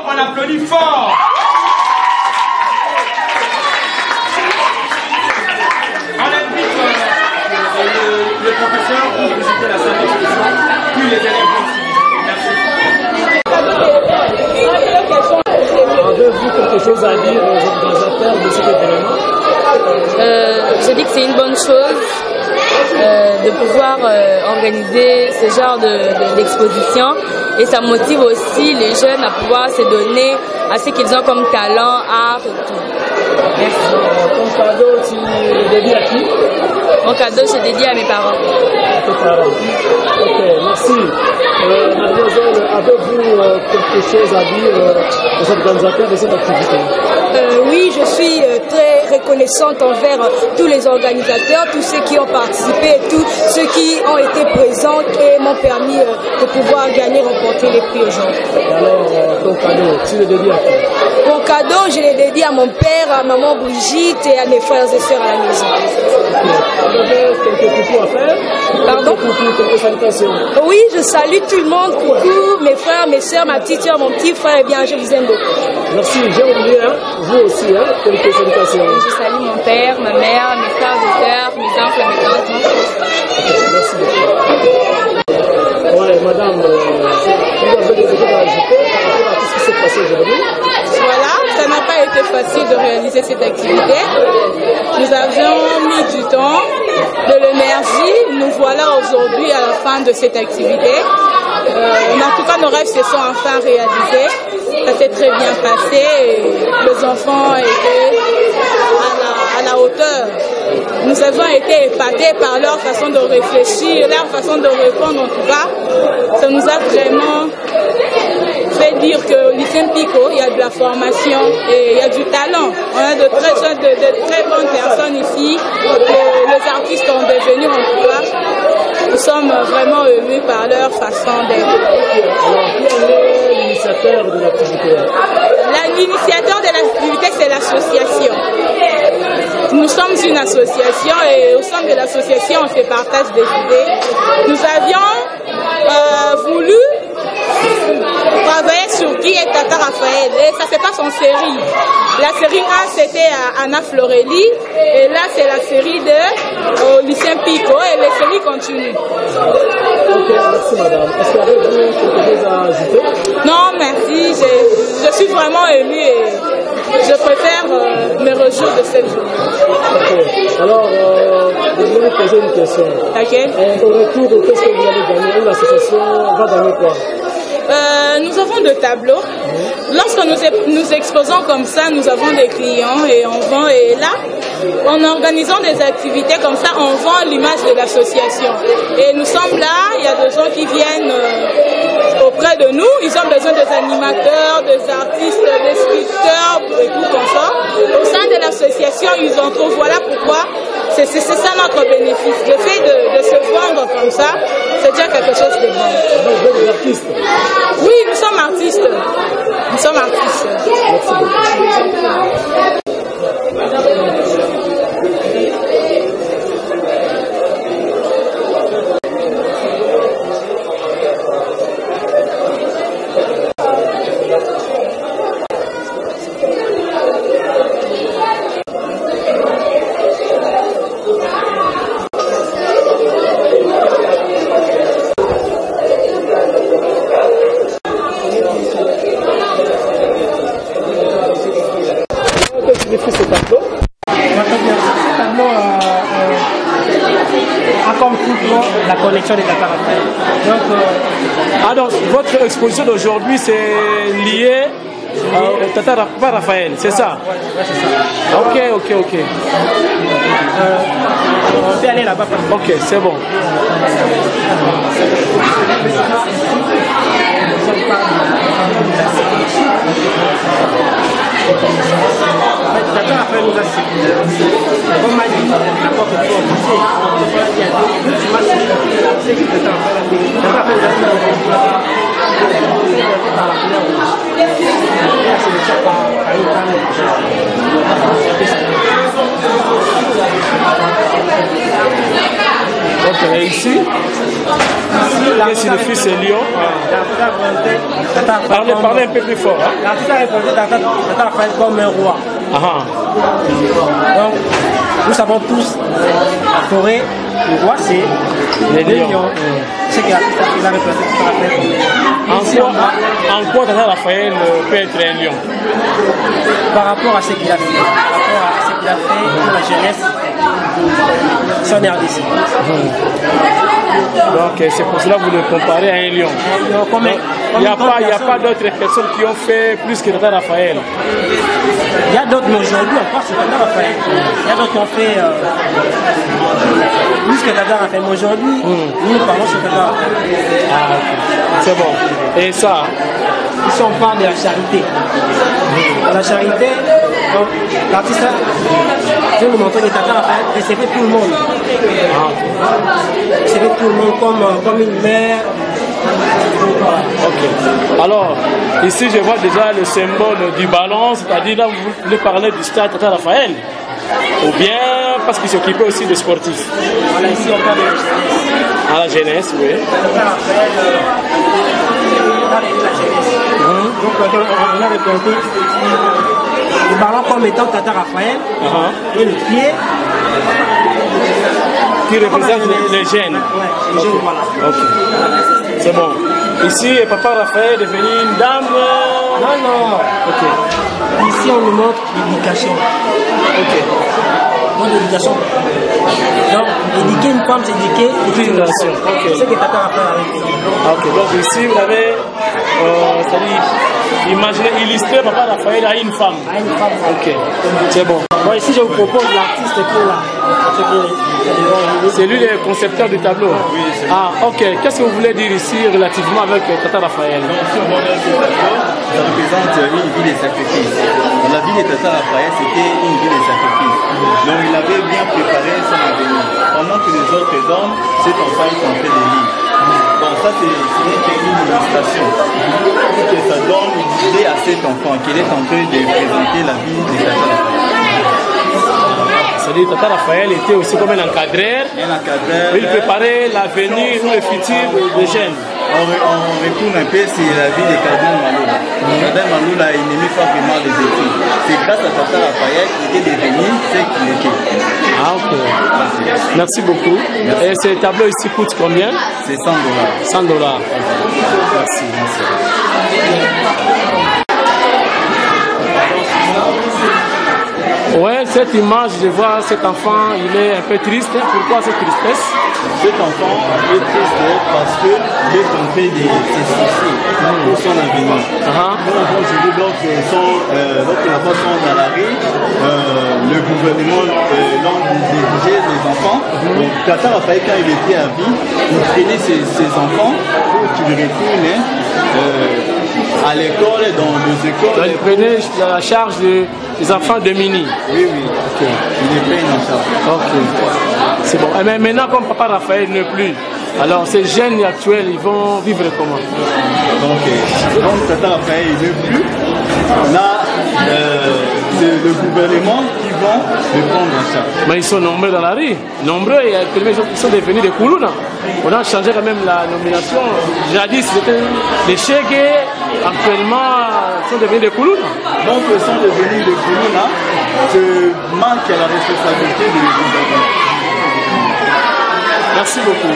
On applaudit fort. On invite le professeur pour visiter la salle d'exposition, puis les élèves aussi. Merci. Avez-vous quelque chose à dire aux organisateurs de cet événement? Je dis que c'est une bonne chose de pouvoir organiser ce genre d'exposition. Et ça motive aussi les jeunes à pouvoir se donner à ce qu'ils ont comme talent, art et tout. Merci. Ton cadeau, tu le dédies à qui? Mon cadeau, je dédie à mes parents. À tes parents. Ok, merci. Mademoiselle, avez-vous quelque chose à dire aux organisateurs de cette activité? Oui, je suis très reconnaissante envers tous les organisateurs, tous ceux qui ont participé, tous ceux qui ont été présents et m'ont permis de pouvoir gagner, remporter les prix aujourd'hui. Et alors, ton cadeau, tu le dédies à qui? Mon cadeau, je l'ai dédié à mon père, à maman Brigitte et à mes frères et sœurs à la maison. Vous avez quelques coucous à faire? Pardon? Quelques salutations. Oui, je salue tout le monde, coucou, mes frères, mes sœurs, ma petite soeur, mon petit frère, et bien, je vous aime beaucoup. Merci, j'ai oublié, hein? Vous aussi, hein? Quelques salutations. Je salue mon père, ma mère, mes frères et sœurs, mes oncles, mes tantes. Merci beaucoup. Ouais, madame, vous avez des choses à ajouter par rapport à tout ce qui s'est passé aujourd'hui? Voilà, ça n'a pas été facile de réaliser cette activité. Nous avions mis du temps, de l'énergie. Nous voilà aujourd'hui à la fin de cette activité. En tout cas, nos rêves se sont enfin réalisés. Ça s'est très bien passé et les enfants étaient à la hauteur. Nous avons été épatés par leur façon de réfléchir, leur façon de répondre en tout cas. Ça nous a vraiment fait dire qu'au lycée Pico, il y a de la formation et il y a du talent. On a de très jeunes, de très bonnes personnes ici. Les artistes ont devenu en tout cas. Nous sommes vraiment émus par leur façon d'être. Alors, qui est l'initiateur de l'activité? L'initiateur de l'activité, c'est l'association. Nous sommes une association et au sein de l'association, on se partage des idées. Nous avions voulu travailler sur Guy et Tata Raphaël et ça se passe en série. La série 1 c'était à Anna Florelli et là c'est la série au lycée Pico et les séries continuent. Ok, merci madame. Est-ce que vous avez quelque chose à ajouter? Non, merci. Je suis vraiment émue et je préfère me réjouir de cette journée. Ok, alors je voulais vous poser une question. Laquelle? Au retour, qu'est-ce que vous allez gagner? L'association va gagner quoi? Nous avons des tableaux. Lorsque nous exposons comme ça, nous avons des clients et on vend. Et là, en organisant des activités comme ça, on vend l'image de l'association. Et nous sommes là, il y a des gens qui viennent auprès de nous. Ils ont besoin des animateurs, des artistes, des sculpteurs et tout comme ça. Au sein de l'association, ils en trouvent. Voilà pourquoi c'est ça notre bénéfice. Le fait de se vendre comme ça, c'est déjà quelque chose de bon. Vous êtes des artistes? Oui, nous sommes artistes. Nous sommes artistes. Merci fait ce tableau? Ce tableau a comme tout la connexion des Tata Raphaël. Donc, votre exposition d'aujourd'hui, c'est lié au Tata Raphaël, c'est ça? Ouais, c'est ça. Ok. On peut aller là-bas. Ok, c'est bon. Tata Raphaël nous a sécurisé. Comme m'a dit, la porte est forte. Ok, et ici, qu'est-ce que le fils est Lyon? Parlez un peu plus fort. L'artiste a représenté Tata Raphaël comme un roi. Donc, nous savons tous, la forêt, le roi, c'est les lions. C'est ce que l'artiste a représenté Tata Raphaël. En quoi Tata Raphaël peut être un lion? Par rapport à ce qu'il a fait, pour la jeunesse, son RDC. Donc c'est pour cela que vous le comparez à un lion. Il n'y a pas d'autres personnes qui ont fait plus que Tata Raphaël. Il y a d'autres, mais aujourd'hui on parle sur Tata Raphaël. Il y a d'autres qui ont fait plus que Tata Raphaël. Mais aujourd'hui, nous parlons sur Tata Raphaël. C'est bon. Et ça? Ici on parle de la charité. Dans la charité, l'artiste vient nous montrer que Tata Raphaël recevait tout le monde. Recevait tout le monde comme une mère. Ok. Alors, ici je vois déjà le symbole du ballon, c'est-à-dire là vous voulez parler du stade Tata Raphaël. Ou bien parce qu'il s'occupait aussi des sportifs. Voilà, ici on parle de la jeunesse. À la jeunesse, oui. Tata Raphaël, on a la jeunesse. Donc on a représenté le ballon comme étant Tata Raphaël et le pied qui représente les gènes. Ouais, les gènes, voilà. Ok. C'est bon. Ici, Papa Raphaël est devenu une dame. Non. Ok. Ici, on nous montre l'éducation. Ok. Donc, l'éducation. Donc, éduquer une femme, c'est éduquer une nation. Ok. C'est ce que Tata Raphaël a fait. Ok. Donc, ici, vous avez. C'est-à-dire, imaginez, illustrer Papa Raphaël à une femme. À une femme. Ok. C'est bon. Bon, ici, je vous propose l'artiste qui est là. C'est lui le concepteur du tableau. Oui, c'est ok. Qu'est-ce que vous voulez dire ici relativement avec Tata Raphaël? Donc, si on regarde ce tableau, ça représente une vie de sacrifice. Dans la vie de Tata Raphaël, c'était une vie de sacrifice. Donc, il avait bien préparé son avenir. Pendant que les autres hommes, cet enfant est en train de lire. Bon, ça, c'est une illustration. Pour que ça donne une idée à cet enfant qu'il est en train de présenter la vie de Tata Raphaël. C'est-à-dire Tata Raphaël était aussi comme un encadreur. Il préparait l'avenir ou le futur des jeunes. On retourne un peu sur la vie de Cardinal Maloula. Cardinal Maloula, il n'aimait pas vraiment les études. C'est grâce à Tata Raphaël qu'il est devenu ce qu'il était. Ok. Merci beaucoup. Merci. Et ce tableau ici coûte combien? C'est 100 $. 100 $. Merci. Ouais, cette image, je vois cet enfant, il est un peu triste. Pourquoi cette tristesse? Cet enfant est triste parce qu'il est en train de se soucier pour son avenir. Quand je dis donc les enfants sont dans la rue, le gouvernement dirigeait les enfants. Donc, Tata Raphaël, quand il était à vie, il prenait ses enfants pour qu'ils retournent à l'école, dans les écoles. Donc, il prenait la charge des enfants de Mini. Oui. Okay. Il les prenne en charge. Ok. C'est bon. Mais maintenant, comme Papa Raphaël n'est plus, alors ces jeunes actuels, ils vont vivre comment? Donc Tata Raphaël il n'est plus. Là, c'est le gouvernement qui va le prendre en charge. Mais ils sont nombreux dans la rue. Nombreux, il y a des gens qui sont devenus des Koulouna. On a changé quand même la nomination. Jadis, c'était des Chégués. Actuellement, ils sont devenus des Koulouna. Donc, ils sont devenus des Koulouna. Je manque à la responsabilité du gouvernement. Merci beaucoup.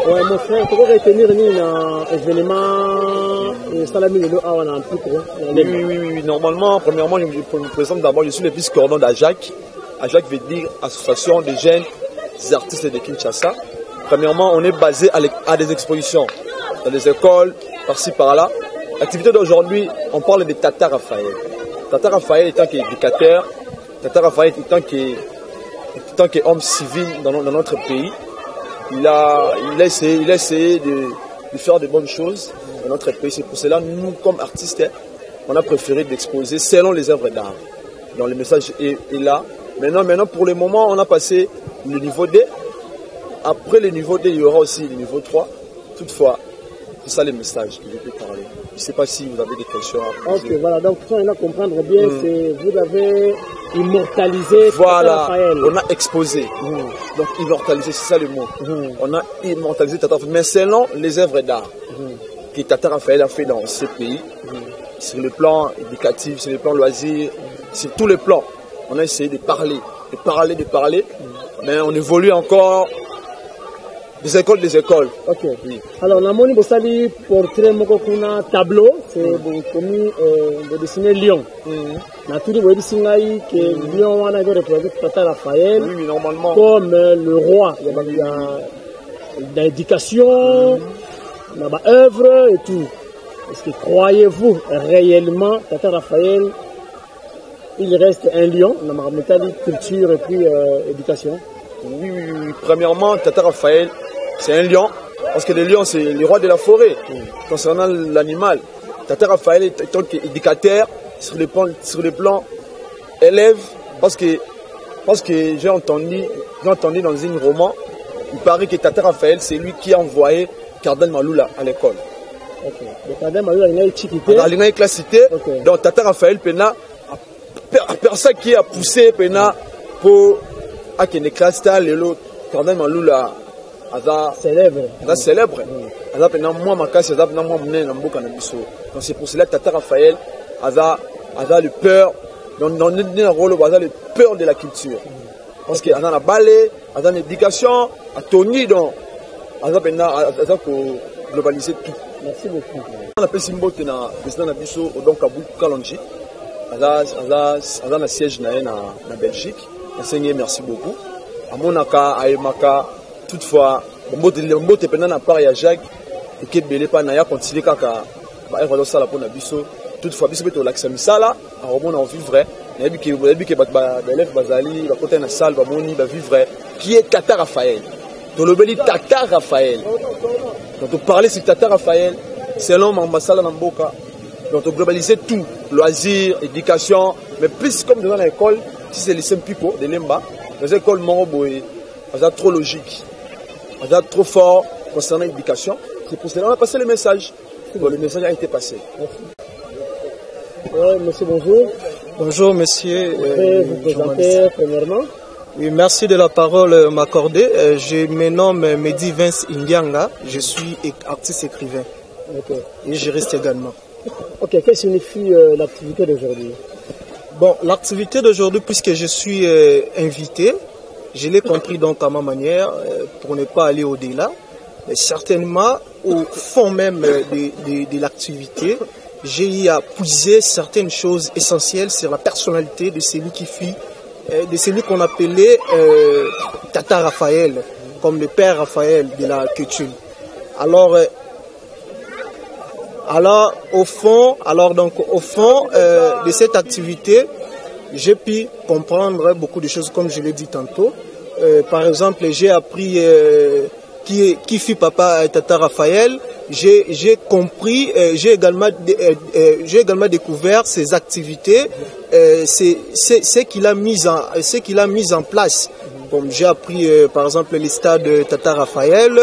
Ouais, mon frère, il faut retenir un événement Salami de l'Awan en plus. Oui. Normalement, premièrement, je me présente d'abord, je suis le vice-coordonnateur d'AJAC. AJAC veut dire Association des jeunes artistes de Kinshasa. Premièrement, on est basé à des expositions dans des écoles, par-ci, par-là. L'activité d'aujourd'hui, on parle de Tata Raphaël. Tata Raphaël étant qu'éducateur, Tata Raphaël étant qu'homme civil dans notre pays. Il a essayé de faire de bonnes choses dans notre pays. C'est pour cela, nous, comme artistes, on a préféré d'exposer selon les œuvres d'art. Donc le message est là. Maintenant, pour le moment, on a passé le niveau D. Après le niveau D, il y aura aussi le niveau 3. Toutefois, c'est ça le message que je peux parler. Je ne sais pas si vous avez des questions à poser. Ok, voilà. Donc, pour comprendre bien, c'est vous avez immortalisé. Voilà, Raphaël. On a exposé. Donc, immortalisé, c'est ça le mot. On a immortalisé Tata Raphaël, mais selon les œuvres d'art que Tata Raphaël a fait dans ce pays, sur le plan éducatif, sur le plan loisir, sur tous les plans. On a essayé de parler, mais on évolue encore des écoles. Ok. Oui. Alors, on a moni bosali portrait moko kuna tableau, c'est commis de dessiner Lion. Na tout le singaï que Lion wana veut représenter Tata Raphaël. Oui, normalement. Comme le roi. Il y a l'éducation, il y a l'œuvre et tout. Est-ce que croyez-vous réellement Tata Raphaël, il reste un lion, on a métallique, culture et puis éducation? Oui. Premièrement, Tata Raphaël, c'est un lion, parce que le lion, c'est le roi de la forêt. Concernant l'animal, Tata Raphaël est tant qu'éducateur sur le plan élève, parce que j'ai entendu dans un roman, il paraît que Tata Raphaël, c'est lui qui a envoyé Cardinal Maloula à l'école. Le Cardinal Maloula, il a été cité. Il a été cité. Donc Tata Raphaël, Pena, personne qui a poussé Pena pour qu'il ne classe pas l'autre. Cardinal Maloula, célèbre. Moi, ma casse, moi, donc c'est pour cela que Tata Raphaël a le peur, dans le rôle, le peur de la culture. Parce qu'il y a la ballet, il y a l'éducation, à Tony, donc, il y a globaliser tout. Merci beaucoup. On appelle Simbo, le président de Nabiso, donc Kabou Kalonji, il y a un siège en Belgique. Merci beaucoup. À Monaka, à Emaka, toutefois, le pendant la part, il y a Jacques, qui est belé par Naya, continue kaka, bah, il va ça la pour Nabiso. Toutefois, bis beto l'accent sala, à Romon en vivre. Il y a des élèves Bazali, il va côté la salle, il va vivre. Qui est Tata Raphaël? Dans le bel Tata Raphaël. Quand on parlait sur Tata Raphaël, c'est l'homme ambassade en Mboka. Donc on globalisait tout, loisirs, éducation, mais plus comme dans l'école, si c'est les Sempico de Lemba, les écoles Moroboé, c'est trop logique, c'est trop fort concernant l'éducation. C'est pour cela qu'on a passé le message. Bon, le message a été passé. Ouais, monsieur, bonjour. Bonjour, monsieur. Vous présenter premièrement. Oui, merci de la parole m'accorder. Je me nomme Mehdi Vince Indianga. Je suis artiste écrivain. Okay. Et juriste également. Ok, que signifie l'activité d'aujourd'hui? Bon, l'activité d'aujourd'hui, puisque je suis invité, je l'ai compris donc à ma manière, pour ne pas aller au-delà. Certainement, au fond même de l'activité, j'ai eu à puiser certaines choses essentielles sur la personnalité de celui qui fut, de celui qu'on appelait Tata Raphaël, comme le père Raphaël de la coutume. Alors, au fond de cette activité, j'ai pu comprendre beaucoup de choses, comme je l'ai dit tantôt. Par exemple, j'ai appris qui fut papa Tata Raphaël. J'ai compris, j'ai également découvert ses activités, ce qu'il a mis en place. Bon, j'ai appris par exemple les stades de Tata Raphaël,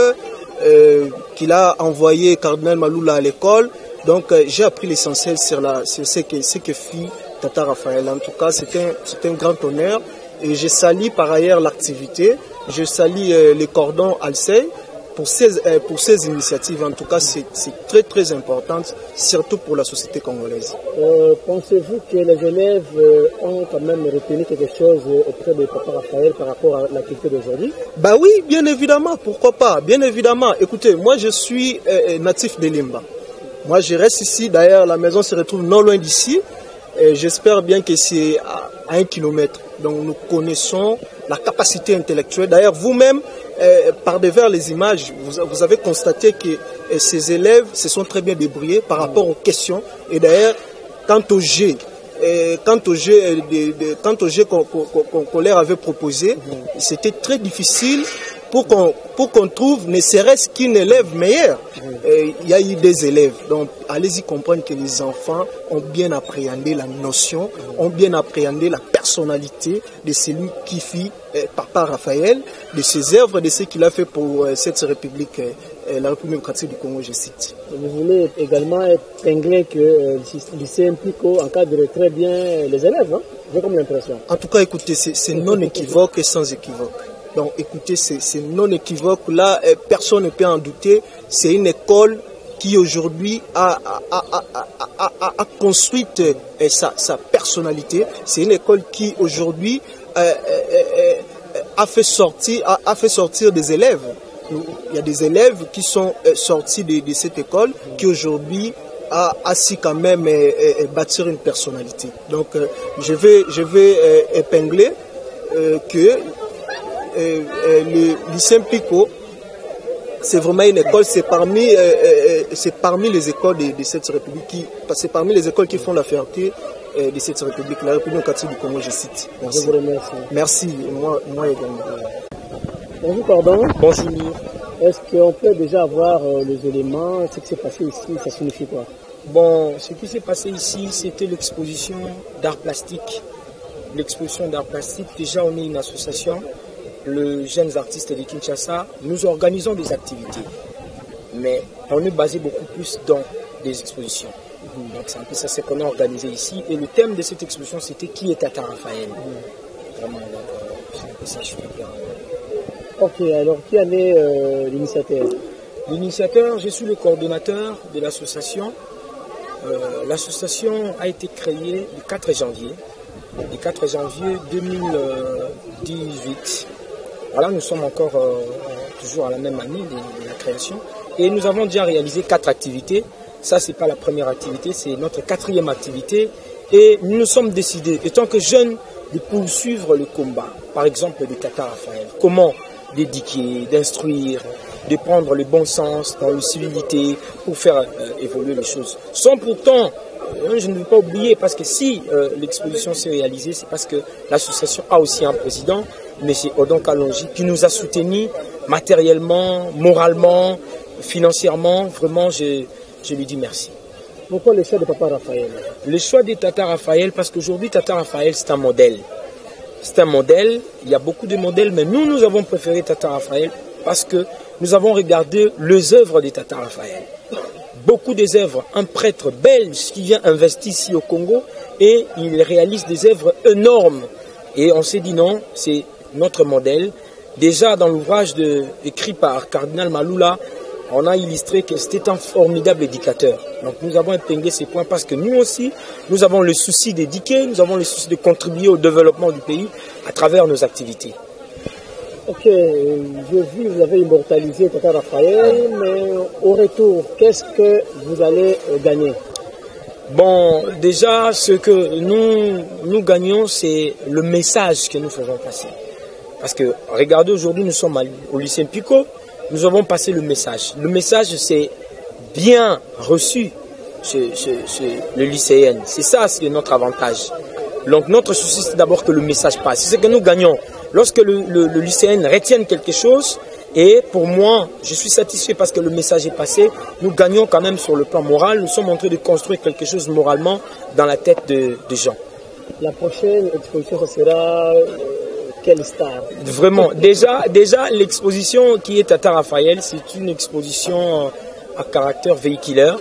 qu'il a envoyé Cardinal Maloula à l'école. Donc j'ai appris l'essentiel sur ce que fit Tata Raphaël. En tout cas, c'est un grand honneur. Et je salue par ailleurs l'activité. Je salue les cordons Alcey pour ces initiatives. En tout cas, c'est très très important, surtout pour la société congolaise. Pensez-vous que les élèves ont quand même retenu quelque chose auprès de Papa Raphaël par rapport à l'activité d'aujourd'hui? Bah oui, bien évidemment, pourquoi pas, bien évidemment. Écoutez, moi je suis natif de Limba. Moi je reste ici, d'ailleurs la maison se retrouve non loin d'ici. J'espère bien que c'est à 1 kilomètre. Donc nous connaissons la capacité intellectuelle. D'ailleurs vous-même, par devers les images, vous avez constaté que ces élèves se sont très bien débrouillés par rapport aux questions. Et d'ailleurs, quant au jet qu'on leur avait proposé, c'était très difficile pour qu'on trouve ne serait-ce qu'une élève meilleure. Il y a eu des élèves. Donc allez-y comprendre que les enfants ont bien appréhendé la notion, ont bien appréhendé la personnalité de celui qui fit Papa Raphaël, de ses œuvres, de ce qu'il a fait pour cette république, la République démocratique du Congo, je cite. Vous voulez également épingler que le lycée Implico encadre très bien les élèves, hein? J'ai comme l'impression. En tout cas, écoutez, c'est non équivoque et sans équivoque. Donc écoutez, c'est non équivoque. Là, personne ne peut en douter. C'est une école qui aujourd'hui a construit sa personnalité. C'est une école qui aujourd'hui a fait sortir des élèves. Il y a des élèves qui sont sortis de cette école qui aujourd'hui a su quand même bâtir une personnalité. Donc je vais épingler que le lycée Pico, c'est vraiment une école, c'est parmi les écoles de cette république, c'est parmi les écoles qui font la fierté de cette république, la République démocratique du Congo, je cite. Merci. Je vous remercie. Merci, moi également. Bonjour, pardon. Bonjour. Est-ce qu'on peut déjà avoir les éléments, ce qui s'est passé ici, ça signifie quoi? Bon, ce qui s'est passé ici, c'était l'exposition d'art plastique. L'exposition d'art plastique, déjà on est une association, les jeunes artistes de Kinshasa, nous organisons des activités. Mais on est basé beaucoup plus dans des expositions. Donc c'est un peu ça qu'on a organisé ici. Et le thème de cette exposition, c'était qui est Tata Raphaël. Vraiment, c'est un peu ça, je suis bien. Ok, alors qui en est l'initiateur? L'initiateur, je suis le coordonnateur de l'association. L'association a été créée le 4 janvier. Le 4 janvier 2018. Voilà, nous sommes encore toujours à la même année de la création. Et nous avons déjà réalisé 4 activités. Ça, ce n'est pas la première activité, c'est notre 4e activité. Et nous nous sommes décidés, étant que jeunes, de poursuivre le combat. Par exemple, de Tata Raphaël. Comment d'éduquer, d'instruire, de prendre le bon sens dans la civilité pour faire évoluer les choses. Sans pourtant, je ne veux pas oublier, parce que si l'exposition s'est réalisée, c'est parce que l'association a aussi un président, M. Odon Kalonji, qui nous a soutenus matériellement, moralement, financièrement. Vraiment, je lui dis merci. Pourquoi le choix de Papa Raphaël? Le choix de Tata Raphaël, parce qu'aujourd'hui, Tata Raphaël, c'est un modèle. c'est un modèle. Il y a beaucoup de modèles, mais nous avons préféré Tata Raphaël parce que nous avons regardé les œuvres de Tata Raphaël. Beaucoup des œuvres. Un prêtre belge qui vient investir ici au Congo et il réalise des œuvres énormes. Et on s'est dit non, c'est notre modèle. Déjà dans l'ouvrage écrit par Cardinal Maloula, on a illustré que c'était un formidable éducateur. Donc nous avons épinglé ces points parce que nous aussi, nous avons le souci d'éduquer, nous avons le souci de contribuer au développement du pays à travers nos activités. Ok, j'ai vu, vous avez immortalisé Tata Raphaël, mais au retour, qu'est-ce que vous allez gagner? Bon, déjà, ce que nous gagnons, c'est le message que nous faisons passer. Parce que, regardez, aujourd'hui, nous sommes au lycée Pico, nous avons passé le message. Le message, c'est bien reçu chez le lycéen. C'est ça, c'est notre avantage. Donc, notre souci, c'est d'abord que le message passe. C'est ce que nous gagnons. Lorsque le lycéen retienne quelque chose, et pour moi, je suis satisfait parce que le message est passé, nous gagnons quand même sur le plan moral. Nous sommes en train de construire quelque chose moralement dans la tête des gens. La prochaine exposition sera... Quelle star? Vraiment, déjà l'exposition qui est Tata Raphaël, c'est une exposition à caractère véhiculaire.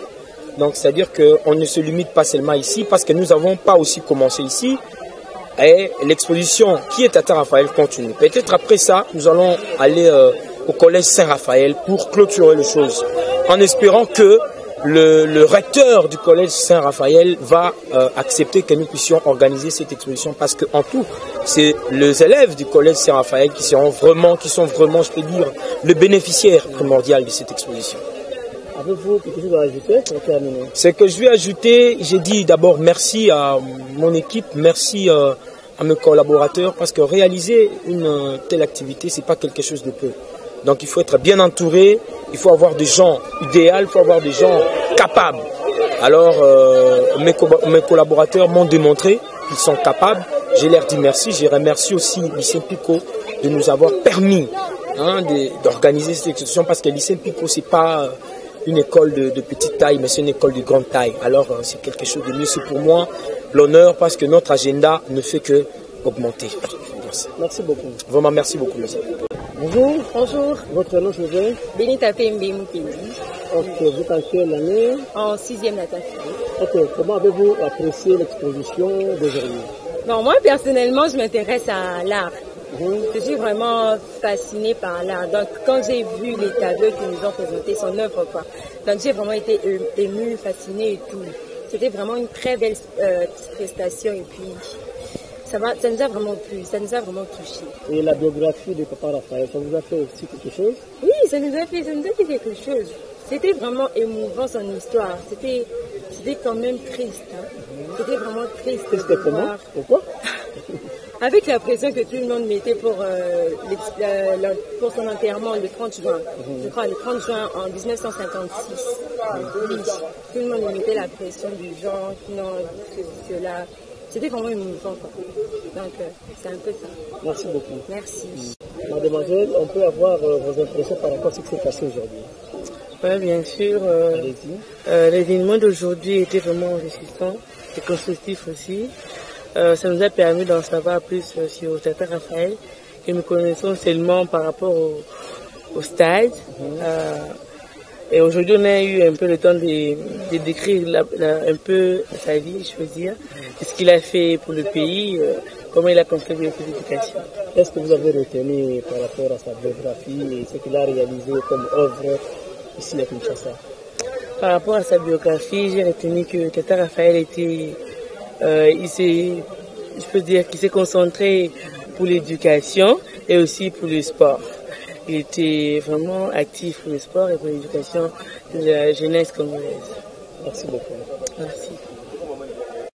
Donc c'est-à-dire qu'on ne se limite pas seulement ici parce que nous n'avons pas aussi commencé ici. Et l'exposition qui est Tata Raphaël continue. Peut-être après ça, nous allons aller au collège Saint-Raphaël pour clôturer les choses. En espérant que le recteur du collège Saint-Raphaël va accepter que nous puissions organiser cette exposition parce qu'en tout, c'est les élèves du collège Saint-Raphaël qui sont vraiment, je peux dire, le bénéficiaire primordial de cette exposition. Avez-vous quelque chose à ajouter pour terminer? Ce que je vais ajouter, j'ai dit d'abord merci à mon équipe, merci à mes collaborateurs parce que réaliser une telle activité, c'est pas quelque chose de peu. Donc il faut être bien entouré, il faut avoir des gens idéaux, il faut avoir des gens capables. Alors mes collaborateurs m'ont démontré qu'ils sont capables. Je leur dis merci. Je remercie aussi Lycée Pico de nous avoir permis d'organiser cette exposition parce que Lycée Pico, c'est pas une école de petite taille, mais c'est une école de grande taille. Alors c'est quelque chose de mieux. C'est pour moi l'honneur parce que notre agenda ne fait que augmenter. Merci. Merci beaucoup. Vraiment, merci beaucoup, monsieur. Bonjour. Bonjour. Votre nom, je vais Benita Pembe Mukeli. Ok, vous êtes en quelle année? En 6e natation. Ok, comment avez-vous apprécié l'exposition d'aujourd'hui? Bon, moi, personnellement, je m'intéresse à l'art. Je suis vraiment fascinée par l'art. Donc, quand j'ai vu les tableaux qui nous ont présentés, son œuvre, quoi. Donc, j'ai vraiment été émue, fascinée et tout. C'était vraiment une très belle prestation et puis ça nous a vraiment plu, ça nous a vraiment touché. Et la biographie de Papa Raphaël, ça vous a fait aussi quelque chose? Oui, ça nous a fait quelque chose. C'était vraiment émouvant son histoire. C'était quand même triste. Hein. C'était vraiment triste. C'était comment? Pourquoi? Avec la pression que tout le monde mettait pour son enterrement le 30 juin. Je crois le 30 juin en 1956. Oui, tout le monde mettait la pression du genre, non, cela. C'était vraiment émouvant. Donc, c'est un peu ça. Merci beaucoup. Merci. Mademoiselle, on peut avoir vos impressions par rapport à ce qui s'est passé aujourd'hui? Oui, bien sûr. L'événement d'aujourd'hui était vraiment enrichissant et constructif aussi. Ça nous a permis d'en savoir plus sur Tata Raphaël, que nous connaissons seulement par rapport au stade. Et aujourd'hui, on a eu un peu le temps de décrire un peu sa vie, je veux dire, ce qu'il a fait pour le pays, comment il a contribué à l'éducation. Qu'est-ce que vous avez retenu par rapport à sa biographie et ce qu'il a réalisé comme œuvre ici à Kinshasa? Par rapport à sa biographie, j'ai retenu que Tata Raphaël était, je peux dire qu'il s'est concentré pour l'éducation et aussi pour le sport. Il était vraiment actif pour le sport et pour l'éducation de la jeunesse congolaise. Merci beaucoup. Merci.